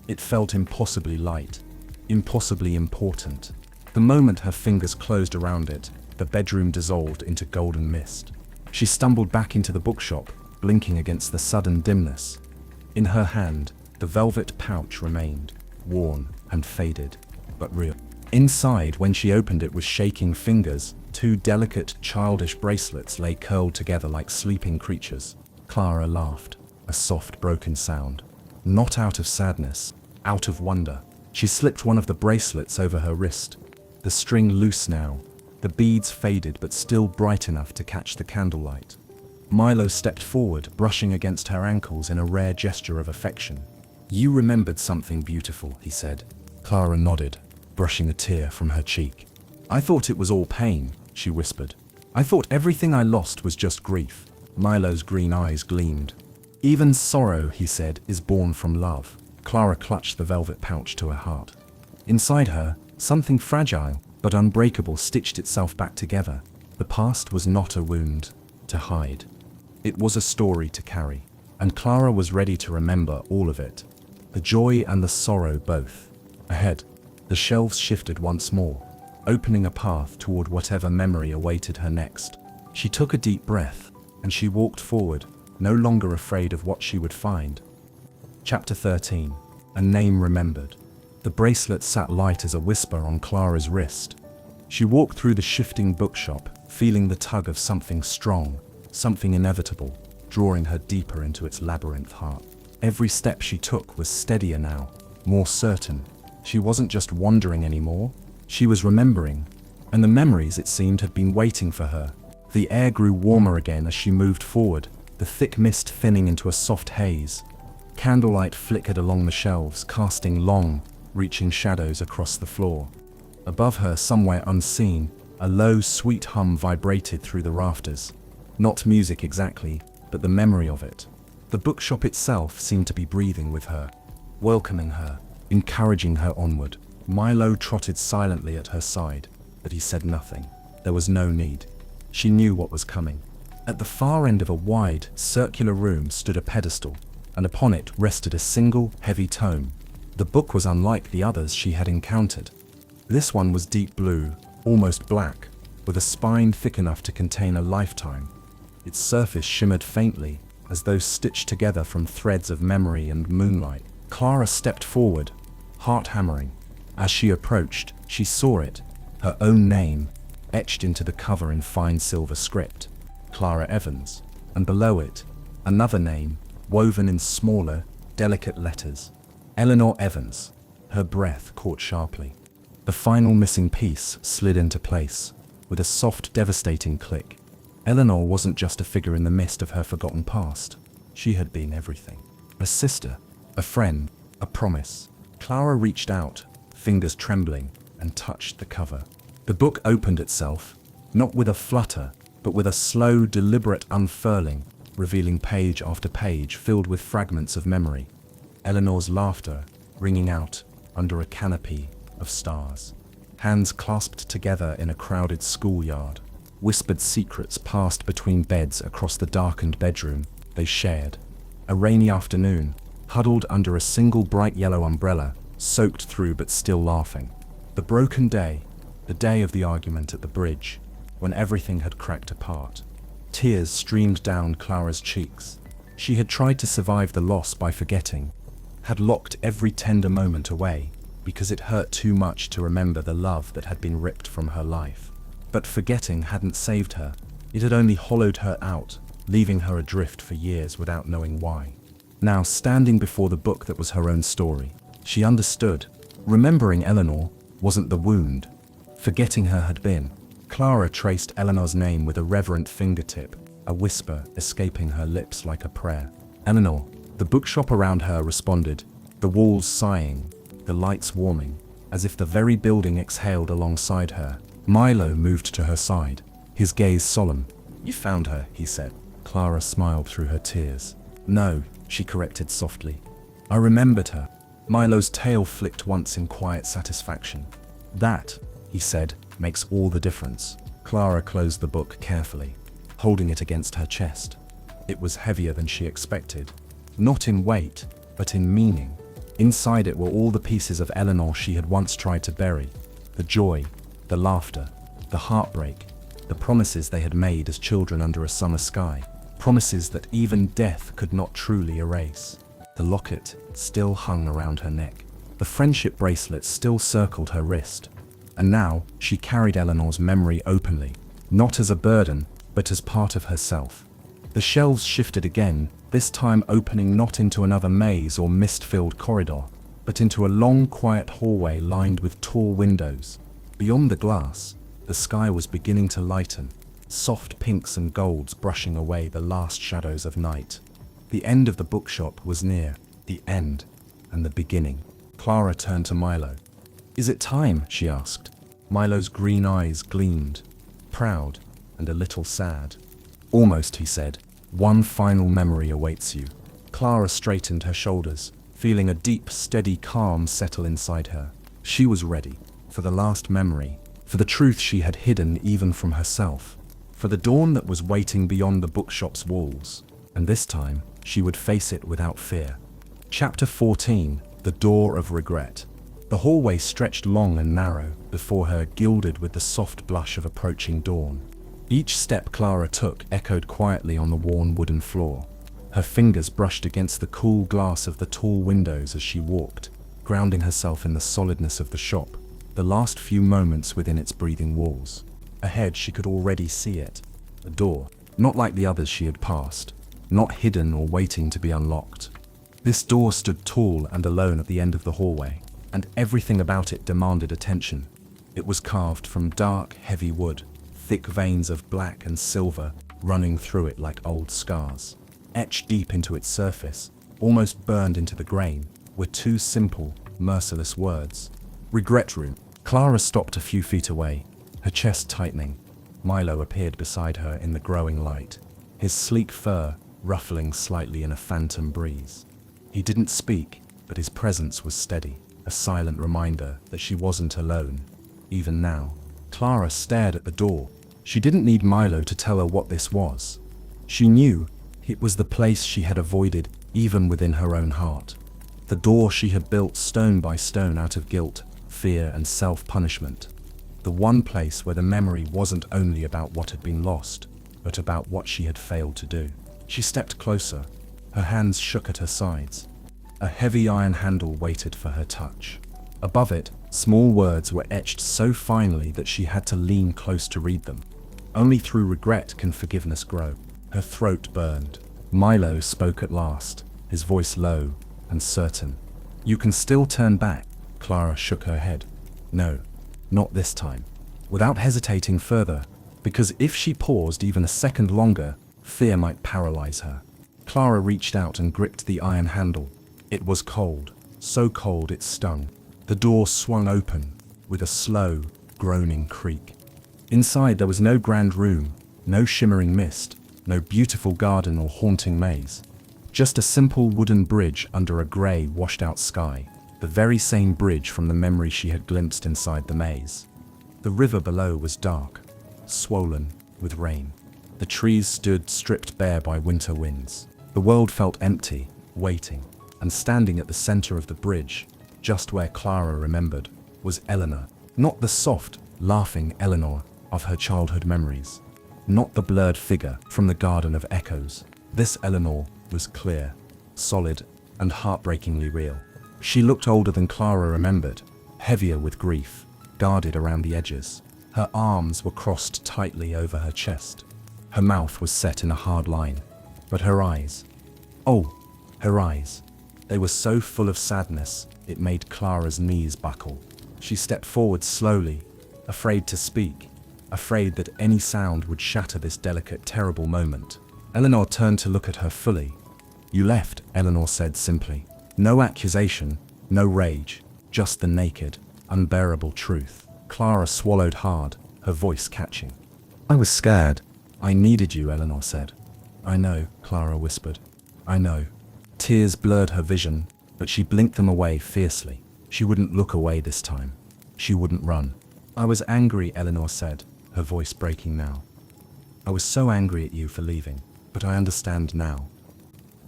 It felt impossibly light, impossibly important. The moment her fingers closed around it, the bedroom dissolved into golden mist. She stumbled back into the bookshop, blinking against the sudden dimness. In her hand, the velvet pouch remained, worn and faded, but real. Inside, when she opened it with shaking fingers, two delicate, childish bracelets lay curled together like sleeping creatures. Clara laughed, a soft, broken sound. Not out of sadness, out of wonder. She slipped one of the bracelets over her wrist. The string loose now, the beads faded but still bright enough to catch the candlelight. Milo stepped forward, brushing against her ankles in a rare gesture of affection. You remembered something beautiful, he said. Clara nodded, brushing a tear from her cheek. I thought it was all pain, she whispered. I thought everything I lost was just grief. Milo's green eyes gleamed. Even sorrow, he said, is born from love. Clara clutched the velvet pouch to her heart. Inside her, something fragile but unbreakable stitched itself back together. The past was not a wound to hide. It was a story to carry, and Clara was ready to remember all of it. The joy and the sorrow both. Ahead, the shelves shifted once more, opening a path toward whatever memory awaited her next. She took a deep breath, and she walked forward, no longer afraid of what she would find. Chapter 13. A Name Remembered. The bracelet sat light as a whisper on Clara's wrist. She walked through the shifting bookshop, feeling the tug of something strong, something inevitable, drawing her deeper into its labyrinth heart. Every step she took was steadier now, more certain. She wasn't just wandering anymore, she was remembering, and the memories, it seemed, had been waiting for her. The air grew warmer again as she moved forward, the thick mist thinning into a soft haze. Candlelight flickered along the shelves, casting long, reaching shadows across the floor. Above her, somewhere unseen, a low, sweet hum vibrated through the rafters. Not music exactly, but the memory of it. The bookshop itself seemed to be breathing with her, welcoming her, encouraging her onward. Milo trotted silently at her side, but he said nothing. There was no need. She knew what was coming. At the far end of a wide, circular room stood a pedestal, and upon it rested a single, heavy tome. The book was unlike the others she had encountered. This one was deep blue, almost black, with a spine thick enough to contain a lifetime. Its surface shimmered faintly, as though stitched together from threads of memory and moonlight. Clara stepped forward, heart hammering. As she approached, she saw it, her own name, etched into the cover in fine silver script. Clara Evans, and below it, another name, woven in smaller, delicate letters. Eleanor Evans. Her breath caught sharply. The final missing piece slid into place, with a soft, devastating click. Eleanor wasn't just a figure in the mist of her forgotten past. She had been everything. A sister, a friend, a promise. Clara reached out, fingers trembling, and touched the cover. The book opened itself, not with a flutter, but with a slow, deliberate unfurling, revealing page after page filled with fragments of memory. Eleanor's laughter ringing out under a canopy of stars. Hands clasped together in a crowded schoolyard. Whispered secrets passed between beds across the darkened bedroom they shared. A rainy afternoon, huddled under a single bright yellow umbrella, soaked through but still laughing. The broken day, The day of the argument at the bridge, when everything had cracked apart. Tears streamed down Clara's cheeks. She had tried to survive the loss by forgetting, had locked every tender moment away, because it hurt too much to remember the love that had been ripped from her life. But forgetting hadn't saved her. It had only hollowed her out, leaving her adrift for years without knowing why. Now, standing before the book that was her own story, she understood. Remembering Eleanor wasn't the wound. Forgetting her had been. Clara traced Eleanor's name with a reverent fingertip, a whisper escaping her lips like a prayer. Eleanor. The bookshop around her responded, the walls sighing, the lights warming, as if the very building exhaled alongside her. Milo moved to her side, his gaze solemn. You found her, he said. Clara smiled through her tears. No, she corrected softly. I remembered her. Milo's tail flicked once in quiet satisfaction. That, he said, makes all the difference. Clara closed the book carefully, holding it against her chest. It was heavier than she expected. Not in weight, but in meaning. Inside it were all the pieces of Eleanor she had once tried to bury. The joy, the laughter, the heartbreak, the promises they had made as children under a summer sky. Promises that even death could not truly erase. The locket still hung around her neck. The friendship bracelet still circled her wrist. And now she carried Eleanor's memory openly, not as a burden, but as part of herself. The shelves shifted again, this time opening not into another maze or mist-filled corridor, but into a long, quiet hallway lined with tall windows. Beyond the glass, the sky was beginning to lighten, soft pinks and golds brushing away the last shadows of night. The end of the bookshop was near, the end, and the beginning. Clara turned to Milo. Is it time? She asked. Milo's green eyes gleamed, proud and a little sad. Almost, he said. One final memory awaits you. Clara straightened her shoulders, feeling a deep, steady calm settle inside her. She was ready for the last memory, for the truth she had hidden even from herself, for the dawn that was waiting beyond the bookshop's walls. And this time, she would face it without fear. Chapter 14, The Door of Regret. The hallway stretched long and narrow before her, gilded with the soft blush of approaching dawn. Each step Clara took echoed quietly on the worn wooden floor. Her fingers brushed against the cool glass of the tall windows as she walked, grounding herself in the solidness of the shop, the last few moments within its breathing walls. Ahead she could already see it. A door, not like the others she had passed, not hidden or waiting to be unlocked. This door stood tall and alone at the end of the hallway, and everything about it demanded attention. It was carved from dark, heavy wood, thick veins of black and silver running through it like old scars. Etched deep into its surface, almost burned into the grain, were two simple, merciless words. Regret room. Clara stopped a few feet away, her chest tightening. Milo appeared beside her in the growing light, his sleek fur ruffling slightly in a phantom breeze. He didn't speak, but his presence was steady, a silent reminder that she wasn't alone. Even now, Clara stared at the door. She didn't need Milo to tell her what this was. She knew it was the place she had avoided even within her own heart. The door she had built stone by stone out of guilt, fear and self-punishment. The one place where the memory wasn't only about what had been lost, but about what she had failed to do. She stepped closer. Her hands shook at her sides. A heavy iron handle waited for her touch. Above it, small words were etched so finely that she had to lean close to read them. Only through regret can forgiveness grow. Her throat burned. Milo spoke at last, his voice low and certain. You can still turn back. Clara shook her head. No, not this time. Without hesitating further, because if she paused even a second longer, fear might paralyze her. Clara reached out and gripped the iron handle. It was cold, so cold it stung. The door swung open with a slow, groaning creak. Inside there was no grand room, no shimmering mist, no beautiful garden or haunting maze. Just a simple wooden bridge under a grey, washed-out sky, the very same bridge from the memory she had glimpsed inside the maze. The river below was dark, swollen with rain. The trees stood stripped bare by winter winds. The world felt empty, waiting, and standing at the center of the bridge, just where Clara remembered, was Eleanor. Not the soft, laughing Eleanor of her childhood memories. Not the blurred figure from the Garden of Echoes. This Eleanor was clear, solid, and heartbreakingly real. She looked older than Clara remembered, heavier with grief, guarded around the edges. Her arms were crossed tightly over her chest. Her mouth was set in a hard line, but her eyes, oh, her eyes, they were so full of sadness, it made Clara's knees buckle. She stepped forward slowly, afraid to speak, afraid that any sound would shatter this delicate, terrible moment. Eleanor turned to look at her fully. "You left," Eleanor said simply. No accusation, no rage, just the naked, unbearable truth. Clara swallowed hard, her voice catching. "I was scared." "I needed you," Eleanor said. "I know," Clara whispered. "I know." Tears blurred her vision, but she blinked them away fiercely. She wouldn't look away this time. She wouldn't run. "I was angry," Eleanor said, her voice breaking now. "I was so angry at you for leaving, but I understand now."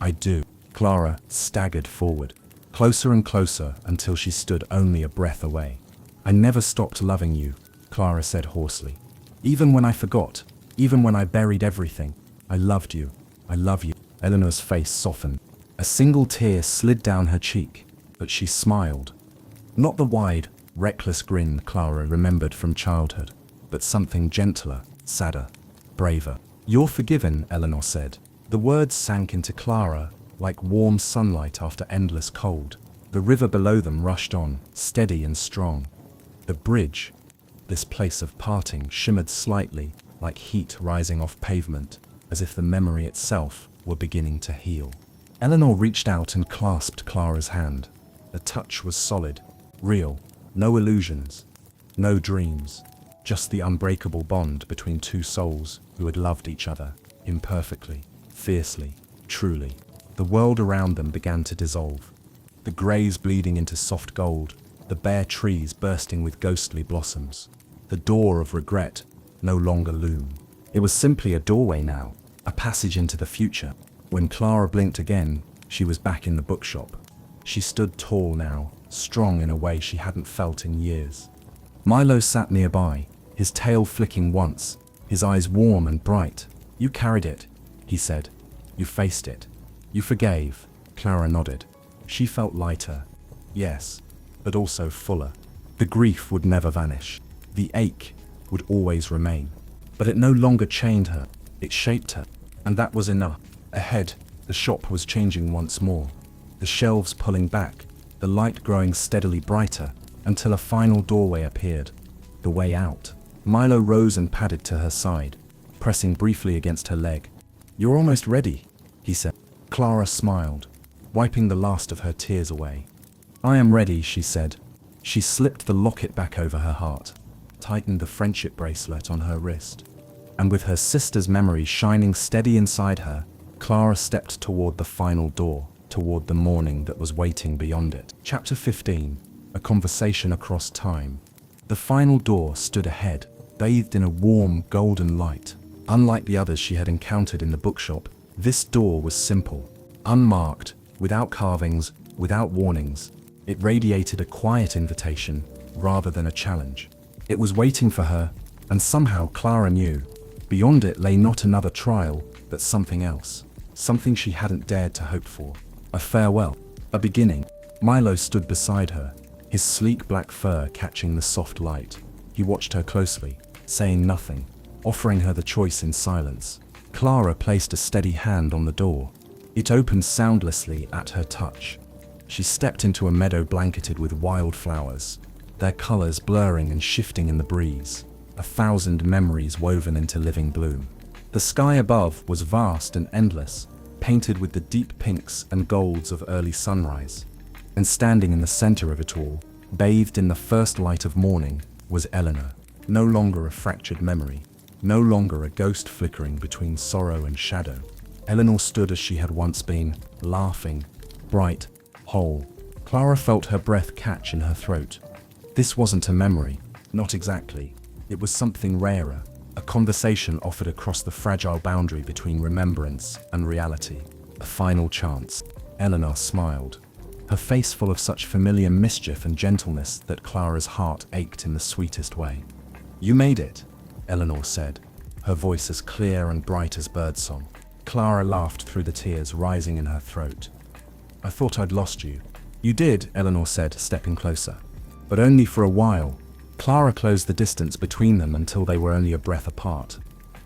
"I do." Clara staggered forward, closer and closer until she stood only a breath away. "I never stopped loving you," Clara said hoarsely. "Even when I forgot, even when I buried everything, I loved you. I love you." Eleanor's face softened. A single tear slid down her cheek, but she smiled. Not the wide, reckless grin Clara remembered from childhood, but something gentler, sadder, braver. "You're forgiven," Eleanor said. The words sank into Clara like warm sunlight after endless cold. The river below them rushed on, steady and strong. The bridge, this place of parting, shimmered slightly, like heat rising off pavement, as if the memory itself were beginning to heal. Eleanor reached out and clasped Clara's hand. The touch was solid, real, no illusions, no dreams, just the unbreakable bond between two souls who had loved each other, imperfectly, fiercely, truly. The world around them began to dissolve. The greys bleeding into soft gold, the bare trees bursting with ghostly blossoms. The door of regret no longer loomed. It was simply a doorway now, a passage into the future. When Clara blinked again, she was back in the bookshop. She stood tall now, strong in a way she hadn't felt in years. Milo sat nearby, his tail flicking once, his eyes warm and bright. "You carried it," he said. "You faced it. You forgave." Clara nodded. She felt lighter, yes, but also fuller. The grief would never vanish. The ache would always remain. But it no longer chained her, it shaped her, and that was enough. Ahead, the shop was changing once more. The shelves pulling back, the light growing steadily brighter, until a final doorway appeared. The way out. Milo rose and padded to her side, pressing briefly against her leg. "You're almost ready," he said. Clara smiled, wiping the last of her tears away. "I am ready," she said. She slipped the locket back over her heart, tightened the friendship bracelet on her wrist, and with her sister's memory shining steady inside her, Clara stepped toward the final door, toward the morning that was waiting beyond it. Chapter 15. A Conversation Across Time. The final door stood ahead, bathed in a warm, golden light. Unlike the others she had encountered in the bookshop, this door was simple, unmarked, without carvings, without warnings. It radiated a quiet invitation rather than a challenge. It was waiting for her, and somehow Clara knew, beyond it lay not another trial, but something else. Something she hadn't dared to hope for. A farewell. A beginning. Milo stood beside her, his sleek black fur catching the soft light. He watched her closely, saying nothing, offering her the choice in silence. Clara placed a steady hand on the door. It opened soundlessly at her touch. She stepped into a meadow blanketed with wildflowers, their colors blurring and shifting in the breeze, 1,000 memories woven into living bloom. The sky above was vast and endless, painted with the deep pinks and golds of early sunrise. And standing in the center of it all, bathed in the first light of morning, was Eleanor. No longer a fractured memory, no longer a ghost flickering between sorrow and shadow. Eleanor stood as she had once been, laughing, bright, whole. Clara felt her breath catch in her throat. This wasn't a memory, not exactly. It was something rarer, a conversation offered across the fragile boundary between remembrance and reality. A final chance. Eleanor smiled, her face full of such familiar mischief and gentleness that Clara's heart ached in the sweetest way. You made it, Eleanor said, her voice as clear and bright as birdsong. Clara laughed through the tears rising in her throat. I thought I'd lost you. You did, Eleanor said, stepping closer. But only for a while. Clara closed the distance between them until they were only a breath apart.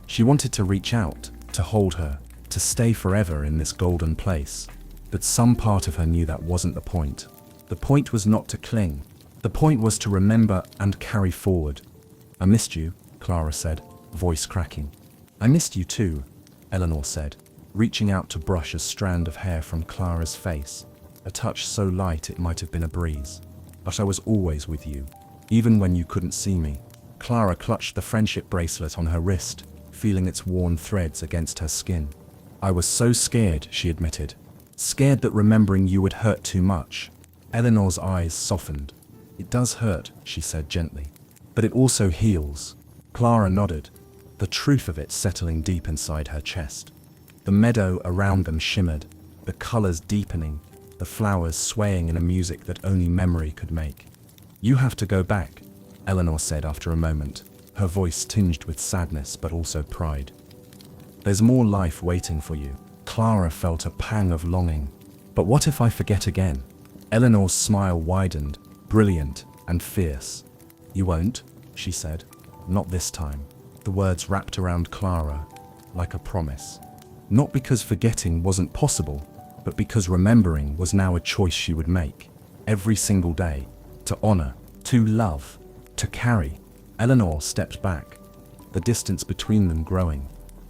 She wanted to reach out, to hold her, to stay forever in this golden place. But some part of her knew that wasn't the point. The point was not to cling. The point was to remember and carry forward. I missed you, Clara said, voice cracking. I missed you too, Eleanor said, reaching out to brush a strand of hair from Clara's face, a touch so light it might have been a breeze. But I was always with you, even when you couldn't see me. Clara clutched the friendship bracelet on her wrist, feeling its worn threads against her skin. I was so scared, she admitted. Scared that remembering you would hurt too much. Eleanor's eyes softened. It does hurt, she said gently. But it also heals. Clara nodded, the truth of it settling deep inside her chest. The meadow around them shimmered, the colors deepening, the flowers swaying in a music that only memory could make. You have to go back, Eleanor said after a moment, her voice tinged with sadness but also pride. There's more life waiting for you. Clara felt a pang of longing. But what if I forget again? Eleanor's smile widened, brilliant and fierce. You won't, she said. Not this time. The words wrapped around Clara, like a promise. Not because forgetting wasn't possible, but because remembering was now a choice she would make. Every single day. To honor, to love, to carry. Eleanor stepped back, the distance between them growing.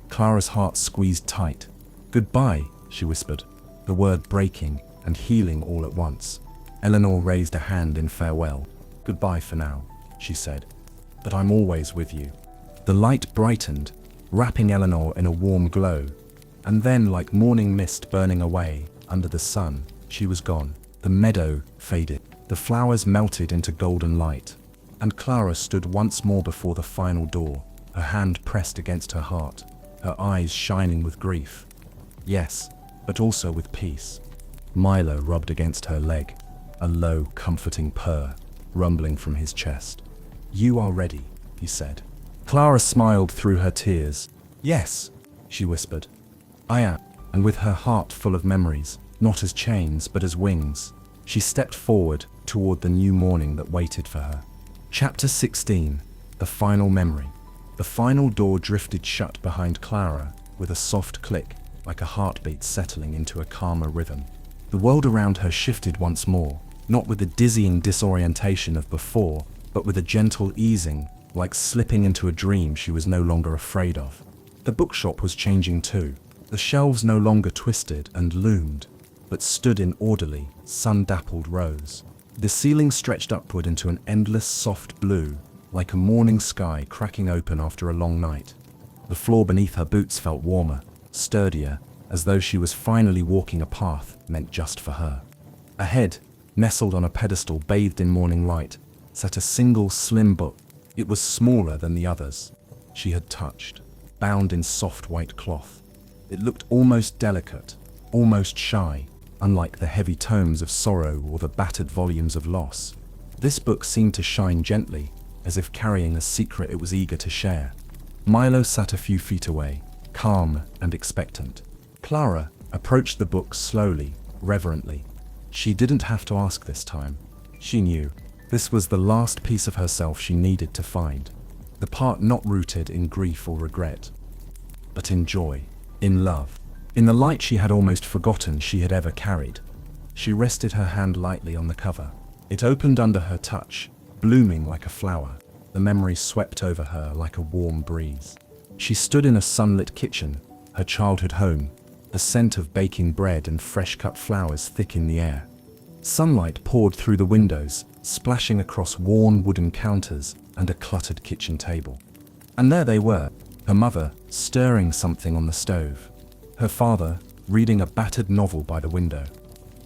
Clara's heart squeezed tight. Goodbye, she whispered, the word breaking and healing all at once. Eleanor raised a hand in farewell. Goodbye for now, she said, but I'm always with you. The light brightened, wrapping Eleanor in a warm glow, and then, like morning mist burning away under the sun, she was gone. The meadow faded, the flowers melted into golden light, and Clara stood once more before the final door, her hand pressed against her heart, her eyes shining with grief. Yes, but also with peace. Milo rubbed against her leg, a low, comforting purr rumbling from his chest. You are ready, he said. Clara smiled through her tears. Yes, she whispered. I am. And with her heart full of memories, not as chains but as wings, she stepped forward toward the new morning that waited for her. Chapter 16. The Final Memory. The final door drifted shut behind Clara with a soft click, like a heartbeat settling into a calmer rhythm. The world around her shifted once more, not with the dizzying disorientation of before, but with a gentle easing, like slipping into a dream she was no longer afraid of. The bookshop was changing too. The shelves no longer twisted and loomed, but stood in orderly, sun-dappled rows. The ceiling stretched upward into an endless soft blue, like a morning sky cracking open after a long night. The floor beneath her boots felt warmer, sturdier, as though she was finally walking a path meant just for her. Ahead, nestled on a pedestal bathed in morning light, sat a single slim book. It was smaller than the others she had touched, bound in soft white cloth. It looked almost delicate, almost shy, unlike the heavy tomes of sorrow or the battered volumes of loss. This book seemed to shine gently, as if carrying a secret it was eager to share. Milo sat a few feet away, calm and expectant. Clara approached the book slowly, reverently. She didn't have to ask this time. She knew. This was the last piece of herself she needed to find. The part not rooted in grief or regret, but in joy, in love, in the light she had almost forgotten she had ever carried. She rested her hand lightly on the cover. It opened under her touch, blooming like a flower. The memory swept over her like a warm breeze. She stood in a sunlit kitchen, her childhood home, the scent of baking bread and fresh-cut flowers thick in the air. Sunlight poured through the windows, splashing across worn wooden counters and a cluttered kitchen table. And there they were, her mother stirring something on the stove, her father reading a battered novel by the window,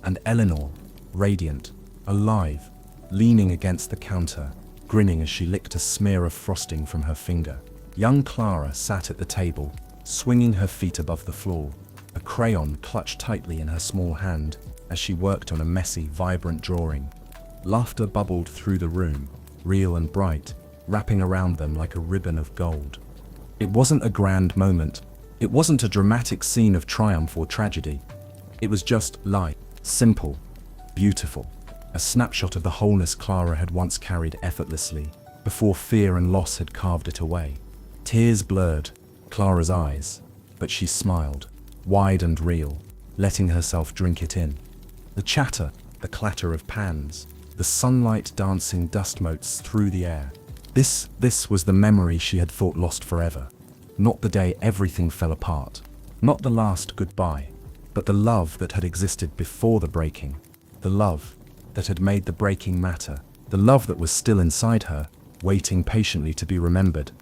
and Eleanor, radiant, alive, leaning against the counter, grinning as she licked a smear of frosting from her finger. Young Clara sat at the table, swinging her feet above the floor, a crayon clutched tightly in her small hand as she worked on a messy, vibrant drawing. Laughter bubbled through the room, real and bright, wrapping around them like a ribbon of gold. It wasn't a grand moment. It wasn't a dramatic scene of triumph or tragedy. It was just light, simple, beautiful. A snapshot of the wholeness Clara had once carried effortlessly, before fear and loss had carved it away. Tears blurred Clara's eyes, but she smiled, wide and real, letting herself drink it in. The chatter, the clatter of pans, the sunlight dancing dust motes through the air. This was the memory she had thought lost forever. Not the day everything fell apart. Not the last goodbye, but the love that had existed before the breaking. The love that had made the breaking matter. The love that was still inside her, waiting patiently to be remembered.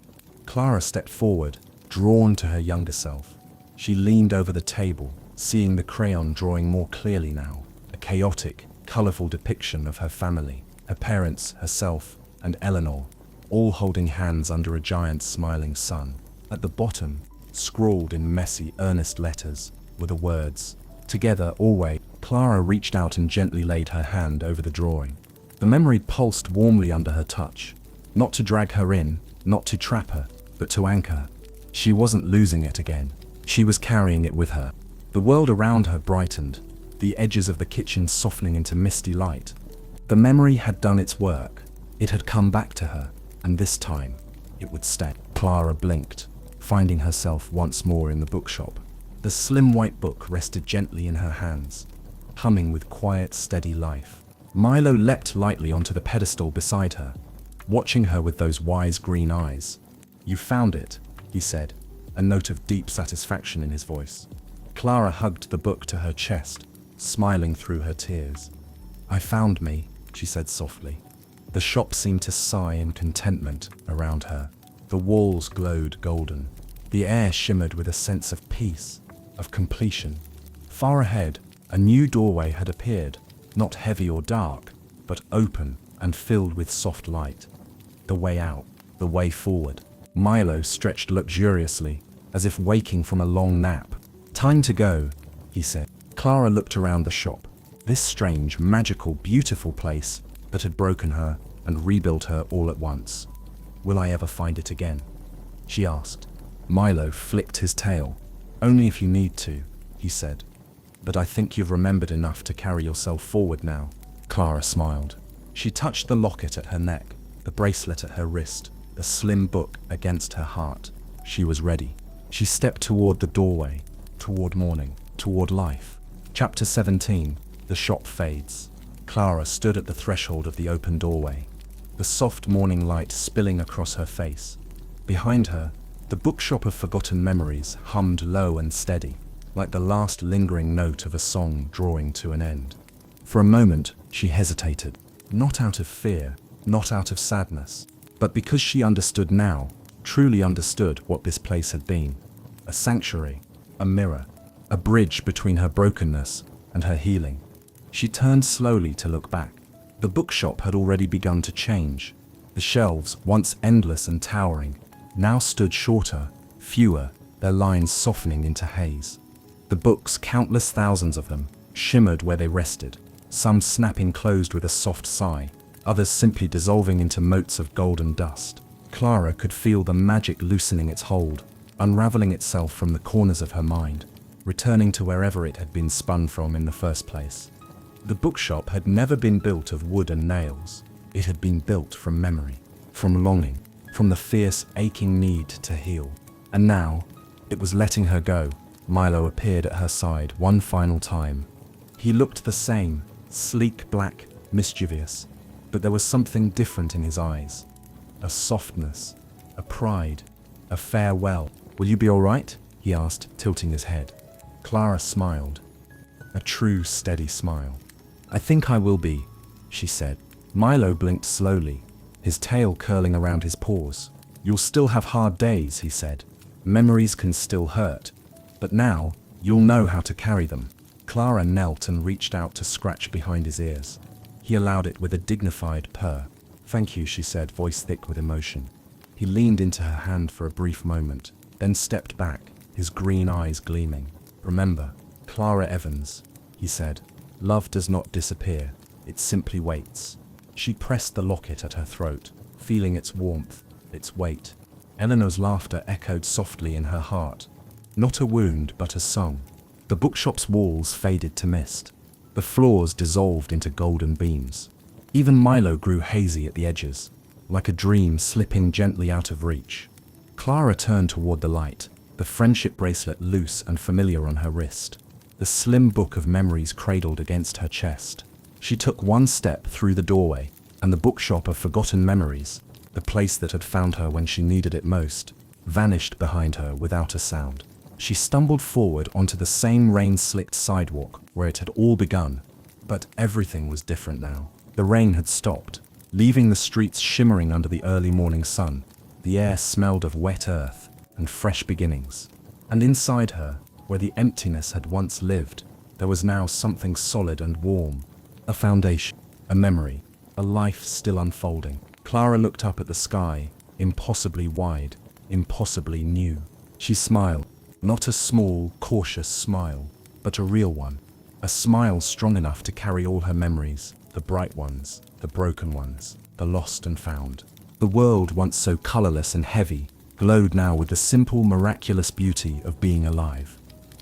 Clara stepped forward, drawn to her younger self. She leaned over the table, seeing the crayon drawing more clearly now. A chaotic, colorful depiction of her family, her parents, herself, and Eleanor, all holding hands under a giant smiling sun. At the bottom, scrawled in messy, earnest letters, were the words, "Together, always." Clara reached out and gently laid her hand over the drawing. The memory pulsed warmly under her touch, not to drag her in, not to trap her, but to anchor her. She wasn't losing it again. She was carrying it with her. The world around her brightened, the edges of the kitchen softening into misty light. The memory had done its work. It had come back to her, and this time, it would stay. Clara blinked, finding herself once more in the bookshop. The slim white book rested gently in her hands, humming with quiet, steady life. Milo leapt lightly onto the pedestal beside her, watching her with those wise green eyes. "You found it," he said, a note of deep satisfaction in his voice. Clara hugged the book to her chest, smiling through her tears. "I found me," she said softly. The shop seemed to sigh in contentment around her. The walls glowed golden. The air shimmered with a sense of peace, of completion. Far ahead, a new doorway had appeared, not heavy or dark, but open and filled with soft light. The way out, the way forward. Milo stretched luxuriously, as if waking from a long nap. "Time to go," he said. Clara looked around the shop. This strange, magical, beautiful place that had broken her and rebuilt her all at once. "Will I ever find it again?" she asked. Milo flicked his tail. "Only if you need to," he said. "But I think you've remembered enough to carry yourself forward now." Clara smiled. She touched the locket at her neck, the bracelet at her wrist, the slim book against her heart. She was ready. She stepped toward the doorway, toward morning, toward life. Chapter 17. The shop fades. Clara stood at the threshold of the open doorway, the soft morning light spilling across her face. Behind her, the bookshop of forgotten memories hummed low and steady, like the last lingering note of a song drawing to an end. For a moment, she hesitated, not out of fear, not out of sadness, but because she understood now, truly understood what this place had been. A sanctuary, a mirror, a bridge between her brokenness and her healing. She turned slowly to look back. The bookshop had already begun to change. The shelves, once endless and towering, now stood shorter, fewer, their lines softening into haze. The books, countless thousands of them, shimmered where they rested, some snapping closed with a soft sigh, others simply dissolving into motes of golden dust. Clara could feel the magic loosening its hold, unraveling itself from the corners of her mind, returning to wherever it had been spun from in the first place. The bookshop had never been built of wood and nails. It had been built from memory, from longing, from the fierce, aching need to heal. And now, it was letting her go. Milo appeared at her side one final time. He looked the same, sleek, black, mischievous, but there was something different in his eyes. A softness, a pride, a farewell. "Will you be all right?" he asked, tilting his head. Clara smiled, a true, steady smile. "I think I will be," she said. Milo blinked slowly, his tail curling around his paws. "You'll still have hard days," he said. "Memories can still hurt, but now you'll know how to carry them." Clara knelt and reached out to scratch behind his ears. He allowed it with a dignified purr. "Thank you," she said, voice thick with emotion. He leaned into her hand for a brief moment, then stepped back, his green eyes gleaming. "Remember, Clara Evans," he said, "love does not disappear, it simply waits." She pressed the locket at her throat, feeling its warmth, its weight. Eleanor's laughter echoed softly in her heart. Not a wound, but a song. The bookshop's walls faded to mist. The floors dissolved into golden beams. Even Milo grew hazy at the edges, like a dream slipping gently out of reach. Clara turned toward the light, the friendship bracelet loose and familiar on her wrist, the slim book of memories cradled against her chest. She took one step through the doorway, and the bookshop of forgotten memories, the place that had found her when she needed it most, vanished behind her without a sound. She stumbled forward onto the same rain-slicked sidewalk where it had all begun, but everything was different now. The rain had stopped, leaving the streets shimmering under the early morning sun. The air smelled of wet earth and fresh beginnings. And inside her, where the emptiness had once lived, there was now something solid and warm. A foundation, a memory, a life still unfolding. Clara looked up at the sky, impossibly wide, impossibly new. She smiled, not a small, cautious smile, but a real one. A smile strong enough to carry all her memories, the bright ones, the broken ones, the lost and found. The world, once so colorless and heavy, glowed now with the simple, miraculous beauty of being alive.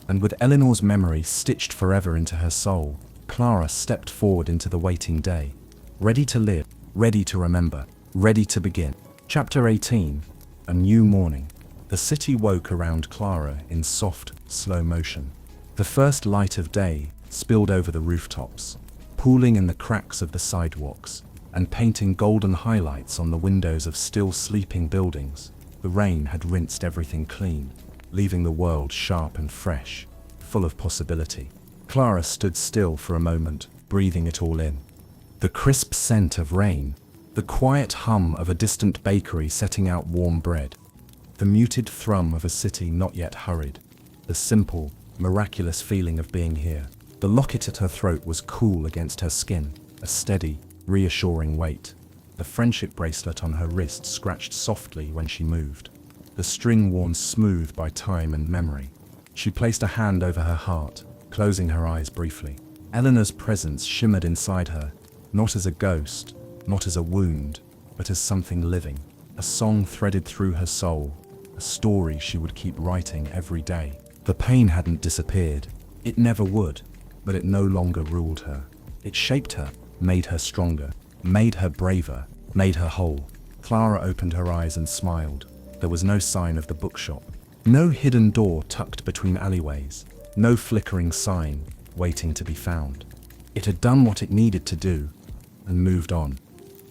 And with Eleanor's memory stitched forever into her soul, Clara stepped forward into the waiting day, ready to live, ready to remember, ready to begin. Chapter 18. A New Morning. The city woke around Clara in soft, slow motion. The first light of day spilled over the rooftops, pooling in the cracks of the sidewalks, and painting golden highlights on the windows of still sleeping buildings. The rain had rinsed everything clean, leaving the world sharp and fresh, full of possibility. Clara stood still for a moment, breathing it all in. The crisp scent of rain, the quiet hum of a distant bakery setting out warm bread, the muted thrum of a city not yet hurried, the simple, miraculous feeling of being here. The locket at her throat was cool against her skin, a steady, reassuring weight. The friendship bracelet on her wrist scratched softly when she moved, the string worn smooth by time and memory. She placed a hand over her heart, closing her eyes briefly. Eleanor's presence shimmered inside her, not as a ghost, not as a wound, but as something living. A song threaded through her soul, a story she would keep writing every day. The pain hadn't disappeared. It never would, but it no longer ruled her. It shaped her, made her stronger, made her braver, made her whole. Clara opened her eyes and smiled. There was no sign of the bookshop. No hidden door tucked between alleyways. No flickering sign, waiting to be found. It had done what it needed to do, and moved on,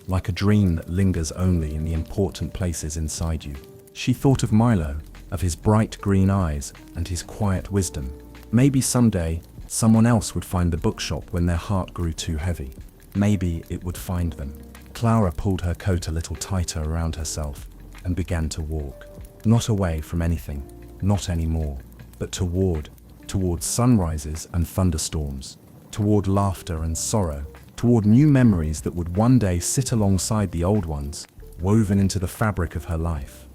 like a dream that lingers only in the important places inside you. She thought of Milo, of his bright green eyes and his quiet wisdom. Maybe someday, someone else would find the bookshop when their heart grew too heavy. Maybe it would find them. Clara pulled her coat a little tighter around herself and began to walk. Not away from anything, not anymore, but toward sunrises and thunderstorms, toward laughter and sorrow, toward new memories that would one day sit alongside the old ones, woven into the fabric of her life.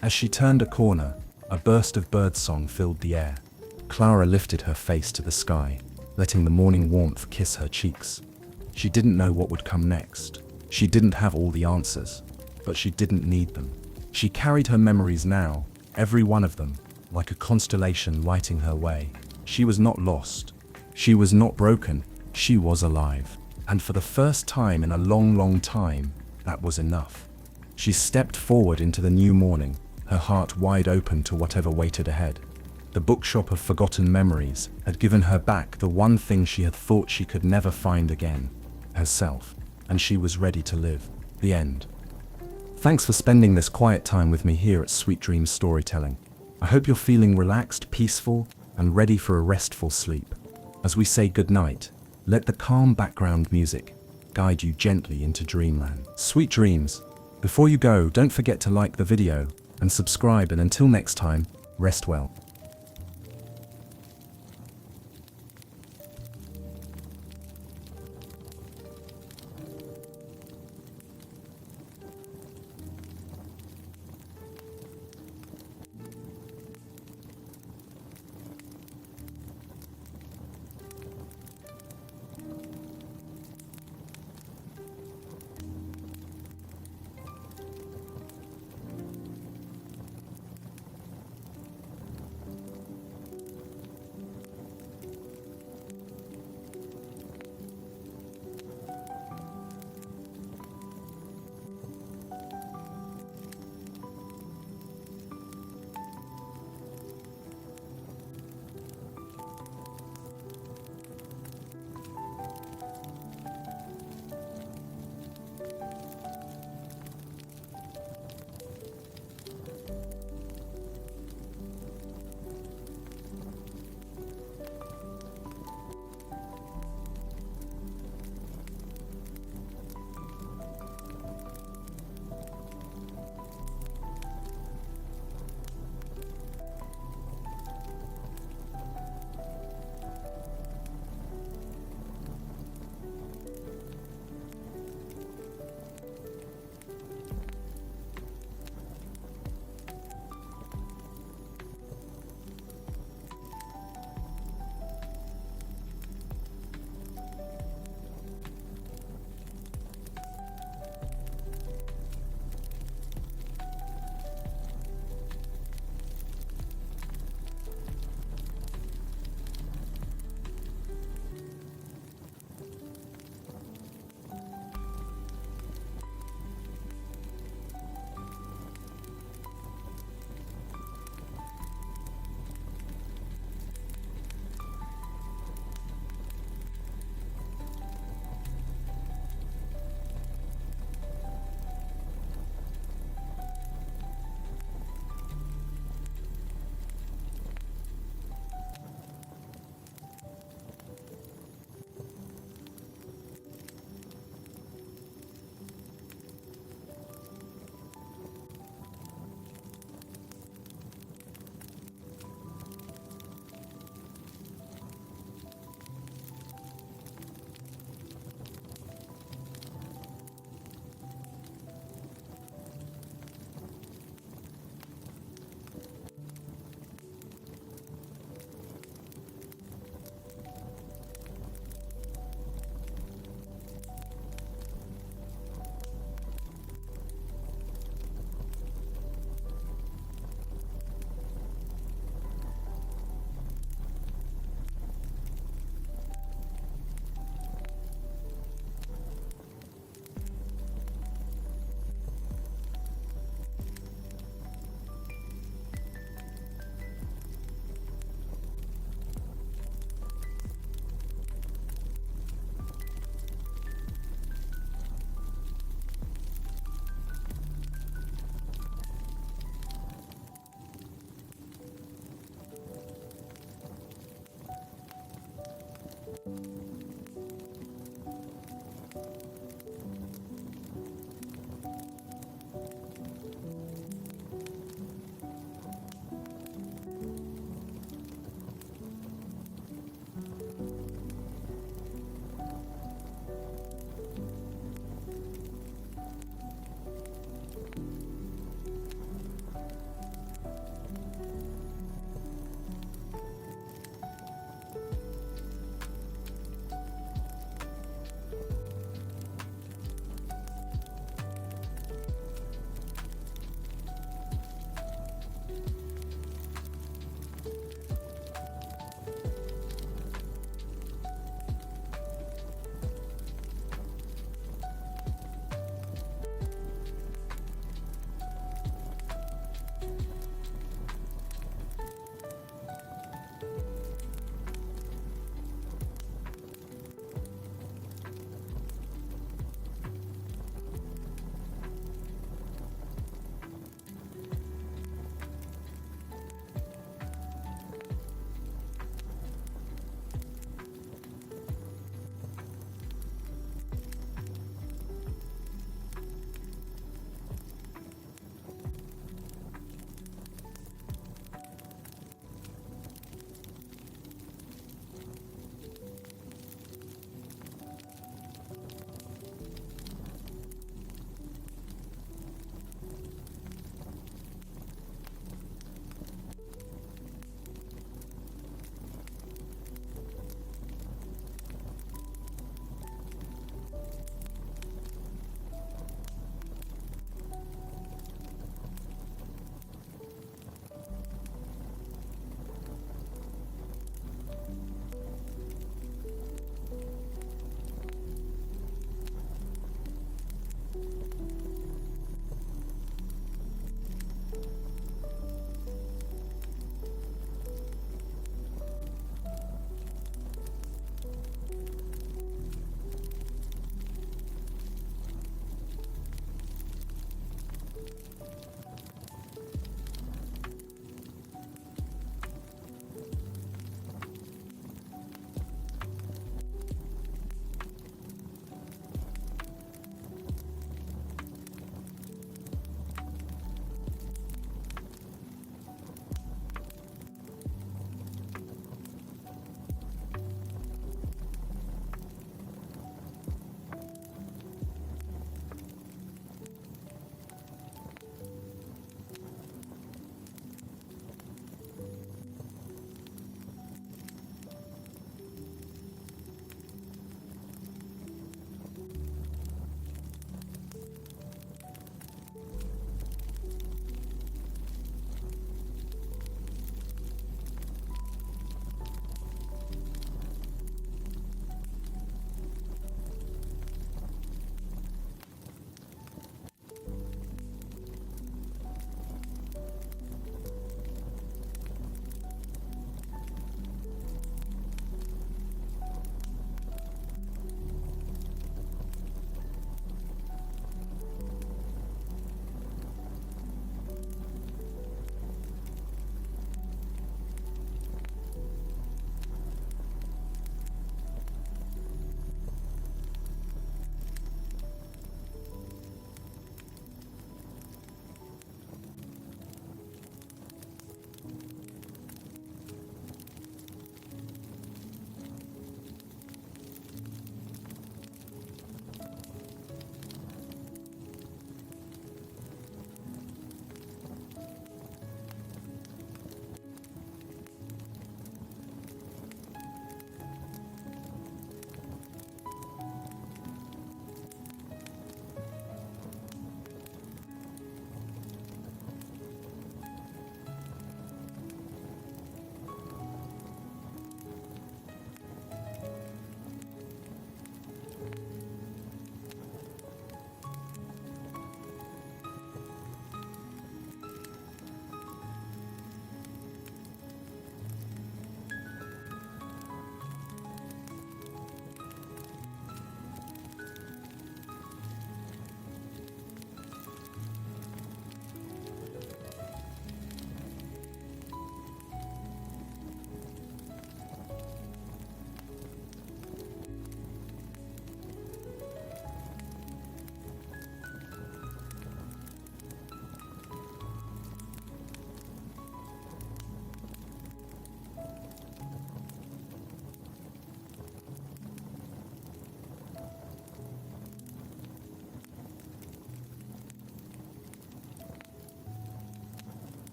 As she turned a corner, a burst of birdsong filled the air. Clara lifted her face to the sky, letting the morning warmth kiss her cheeks. She didn't know what would come next. She didn't have all the answers, but she didn't need them. She carried her memories now, every one of them, like a constellation lighting her way. She was not lost. She was not broken. She was alive. And for the first time in a long, long time, that was enough. She stepped forward into the new morning, her heart wide open to whatever waited ahead. The bookshop of forgotten memories had given her back the one thing she had thought she could never find again, herself, and she was ready to live. The end. Thanks for spending this quiet time with me here at Sweet Dreams Storytelling. I hope you're feeling relaxed, peaceful, and ready for a restful sleep. As we say goodnight, let the calm background music guide you gently into dreamland. Sweet dreams. Before you go, don't forget to like the video and subscribe, and until next time, rest well.